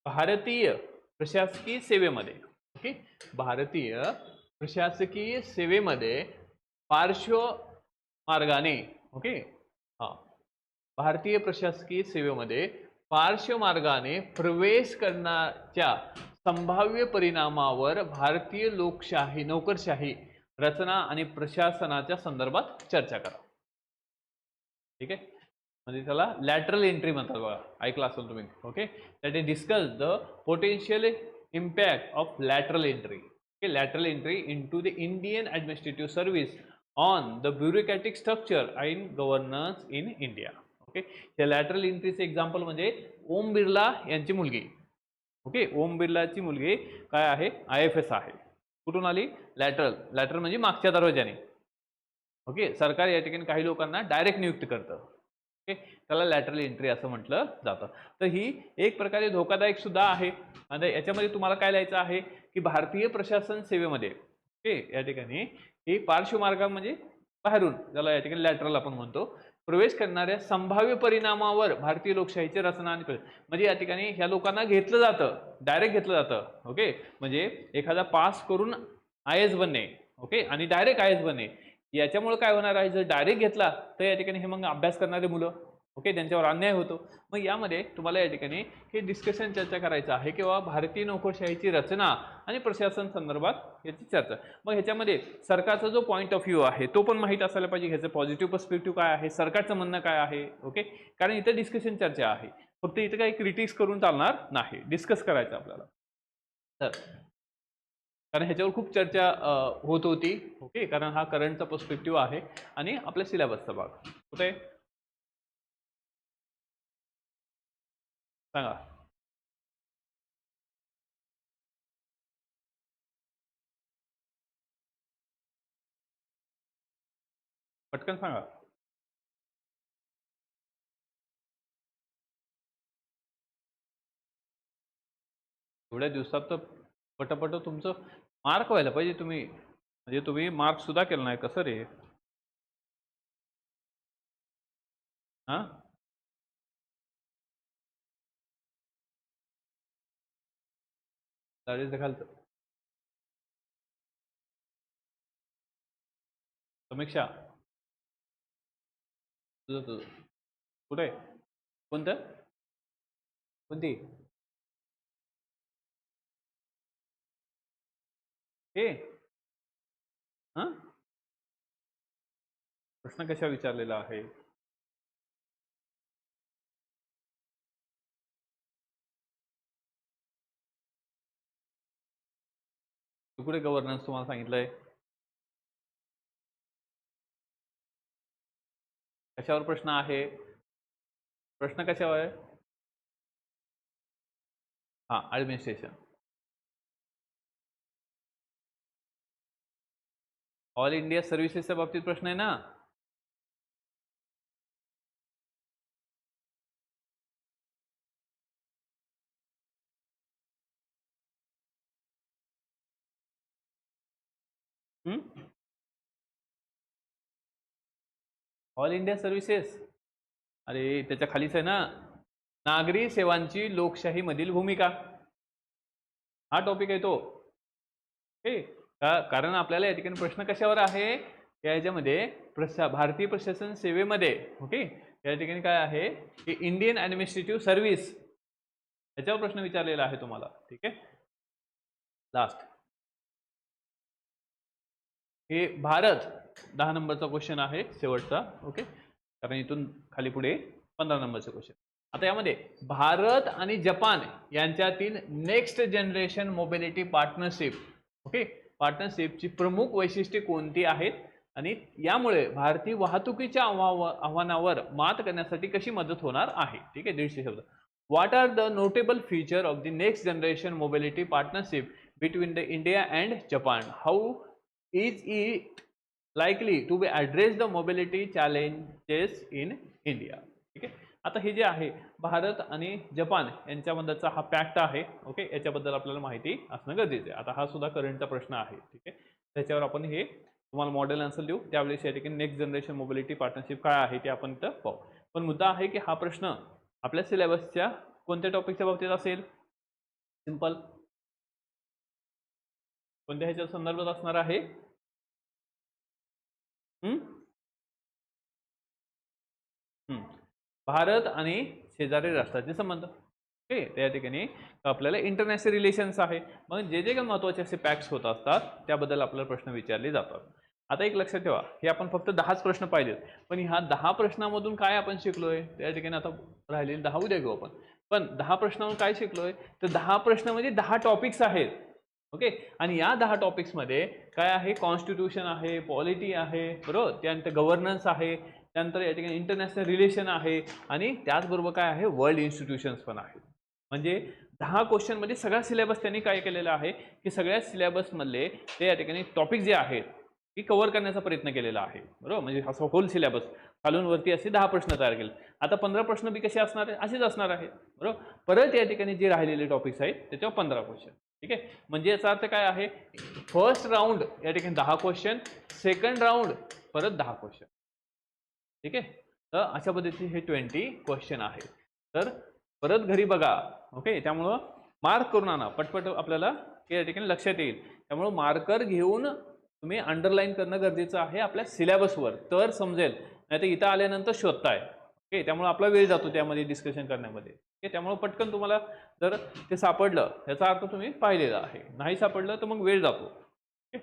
भारतीय प्रशासकीय सेवेमध्ये, ओके, भारतीय प्रशासकीय सेवेमध्ये पार्श्व मार्गाने, ओके, हा, भारतीय प्रशासकीय सेवेमध्ये पार्श्व मार्गाने प्रवेश करण्याच्या संभाव्य परिणामावर भारतीय लोकशाही नोकरशाही रचना आणि प्रशासनाच्या संदर्भात चर्चा करा. ठीक आहे, म्हणजे त्याला लॅटरल एंट्री म्हणतात बघा, ऐकलं असेल तुम्ही. Okay, that is discuss the potential impact of lateral entry. Okay, lateral entry into the Indian administrative service on the bureaucratic structure and governance in India. Okay, या लॅटरल एंट्रीचे एक्झाम्पल म्हणजे ओम बिर्ला यांची मुलगी. ओके, ओम बिर्लाची मुलगी काय आहे, IFS आहे. कुठून आली, लॅटरल. लॅटरल म्हणजे मागच्या दरवाजाने. ओके, सरकार या ठिकाणी काही लोकांना डायरेक्ट नियुक्त करतं. ओके, त्याला लॅटरल एंट्री असं म्हटलं जातं. तर ही एक प्रकारे धोकादायक सुद्धा आहे. आणि याच्यामध्ये तुम्हाला काय लिहायचं आहे की भारतीय प्रशासन सेवेमध्ये, ओके, या ठिकाणी ही पार्श्वमार्ग म्हणजे बाहेरून, ज्याला या ठिकाणी लॅटरल आपण म्हणतो, प्रवेश करणाऱ्या संभाव्य परिणामावर भारतीय लोकशाहीची रचना आणि म्हणजे या ठिकाणी ह्या लोकांना घेतलं जातं, डायरेक्ट घेतलं जातं. ओके, म्हणजे एखादा पास करून IAS बनणे, ओके, आणि डायरेक्ट IAS बनणे, याच्यामुळे काय होणार आहे, जर डायरेक्ट घेतला तर या ठिकाणी हे मग अभ्यास करणारे मुलं, ओके, त्यांच्यावर अन्याय होतो. मग यामध्ये तुम्हाला या ठिकाणी हे डिस्कशन चर्चा करायचं आहे किंवा भारतीय नोकरशाहीची रचना आणि प्रशासन संदर्भात याची चर्चा. मग ह्याच्यामध्ये सरकारचा जो पॉईंट ऑफ व्ह्यू आहे तो पण माहीत असायला पाहिजे, ह्याचं पॉझिटिव्ह पर्स्पेक्टिव्ह काय आहे, सरकारचं म्हणणं काय आहे. ओके, कारण इथं डिस्कशन चर्चा आहे, फक्त इथं काही क्रिटिक्स करून चालणार नाही, डिस्कस करायचं आपल्याला. तर कारण ह्याच्यावर खूप चर्चा होत होती. ओके, कारण हा करंटचा पर्स्पेक्टिव्ह आहे आणि आपल्या सिलेबसचा भाग कुठे सांगा. पटकन सांगा. एवढ्या दिवसात तर पटापट तुमचं मार्क व्हायला पाहिजे. तुम्ही म्हणजे तुम्ही मार्क सुद्धा केलं नाही, कसं रे? हा, चाळीस घालत समीक्षा तुझं तुझं कुठे आहे? कोणतं, कोणती हे? हा, प्रश्न कशा विचारलेला आहे? कुठे गव्हर्नन्स तुम्हाला सांगितलंय? कशावर प्रश्न आहे? प्रश्न कशावर आहे? हा, ऍडमिनिस्ट्रेशन. ऑल इंडिया सर्व्हिसेसच्या बाबतीत प्रश्न आहे ना? ऑल इंडिया सर्व्हिसेस, अरे त्याच्या खालीच आहे ना, नागरी सेवांची लोकशाहीमधील भूमिका, हा टॉपिक आहे तो. ओके, कारण आपल्याला या ठिकाणी प्रश्न कशावर आहे, याच्यामध्ये भारतीय प्रशासन सेवेमध्ये, ओके, या ठिकाणी काय आहे की इंडियन ॲडमिनिस्ट्रेटिव्ह सर्व्हिस, याच्यावर प्रश्न विचारलेला आहे तुम्हाला. ठीक आहे, लास्ट हे भारत 10 नंबरचा क्वेश्चन आहे, शेवटचा. ओके, कारण इथून खाली पुढे 15 नंबरचा क्वेश्चन. आता यामध्ये भारत आणि जपान यांच्यातील next generation mobility partnership, okay, पार्टनरशिपची प्रमुख वैशिष्ट्ये कोणती आहेत आणि यामुळे भारतीय वाहतुकीच्या आव्हानावर मात करण्यासाठी कशी मदत होणार आहे. ठीक आहे, 150 शब्द. What are the notable feature of the next generation mobility partnership between the India and Japan? How is it likely to be address the mobility challenges in India? ठीक आहे, आता हे जे आहे भारत आणि जपान यांच्याबद्दलचा हा पॅक्ट आहे. ओके, याच्याबद्दल आपल्याला माहिती असणं गरजेचं आहे. आता हा सुद्धा करंटचा प्रश्न आहे. ठीक आहे, त्याच्यावर आपण हे तुम्हाला मॉडेल आन्सर देऊ, त्यावेळेस या ठिकाणी नेक्स्ट जनरेशन मोबिलिटी पार्टनरशिप काय आहे ते आपण इथं पाहू. पण मुद्दा आहे की हा प्रश्न आपल्या सिलेबसच्या कोणत्या टॉपिकच्या बाबतीत असेल? सिंपल कोणत्या ह्याच्या संदर्भात असणार आहे? भारत आणि शेजारी राष्ट्राचे संबंध. ओके, त्या ठिकाणी आपल्याला इंटरनॅशनल रिलेशन्स आहे. मग जे जे काही महत्त्वाचे असे पॅक्ट्स होत असतात त्याबद्दल आपल्याला प्रश्न विचारले जातात. आता एक लक्षात ठेवा, हे आपण फक्त 10च प्रश्न पाहिलेत, पण ह्या 10 प्रश्नामधून काय आपण शिकलोय त्या ठिकाणी आता राहिलेले 10 उद्या घेऊ आपण. पण 10 प्रश्नांमधून काय शिकलोय तर 10 प्रश्न म्हणजे 10 टॉपिक्स आहेत. ओके, आणि या 10 टॉपिक्समध्ये काय आहे? कॉन्स्टिट्यूशन आहे, पॉलिटी आहे, बरोबर, त्यानंतर गव्हर्नन्स आहे, त्यानंतर या ठिकाणी इंटरनॅशनल रिलेशन आहे, आणि त्याचबरोबर काय आहे? वर्ल्ड इन्स्टिट्यूशन्स पण आहेत. म्हणजे 10 क्वेश्चनमध्ये सगळा सिलेबस त्यांनी काय केलेला आहे की सगळ्या सिलेबसमधले ते या ठिकाणी टॉपिक जे आहेत की कव्हर करण्याचा प्रयत्न केलेला आहे, बरोबर. म्हणजे असं होल सिलेबस खालून वरती असे 10 प्रश्न तयार केले. आता 15 प्रश्न बी कसे असणार आहे? असेच असणार आहेत, बरोबर. परत या ठिकाणी जे राहिलेले टॉपिक्स आहेत त्याच्यावर 15 क्वेश्चन. ठीक आहे, म्हणजे याचा अर्थ काय आहे? फर्स्ट राऊंड या ठिकाणी 10 क्वेश्चन, सेकंड राऊंड परत 10 क्वेश्चन. ठीक आहे, तर अशा पद्धतीने हे 20 क्वेश्चन आहे. तर परत घरी बघा. ओके, त्यामुळं मार्क करून आणा पटपट, आपल्याला या ठिकाणी लक्षात येईल. त्यामुळं मार्कर घेऊन तुम्ही अंडरलाईन करणं गरजेचं आहे आपल्या सिलेबसवर, तर समजेल. नाही तर इथं आल्यानंतर शोधताय. ओके, त्यामुळे आपला वेळ जातो त्यामध्ये डिस्कशन करण्यामध्ये. ओके, त्यामुळे पटकन तुम्हाला जर ते सापडलं याचा अर्थ तुम्ही पाहिलेलं आहे, नाही सापडलं तर मग वेळ जातो. ओके,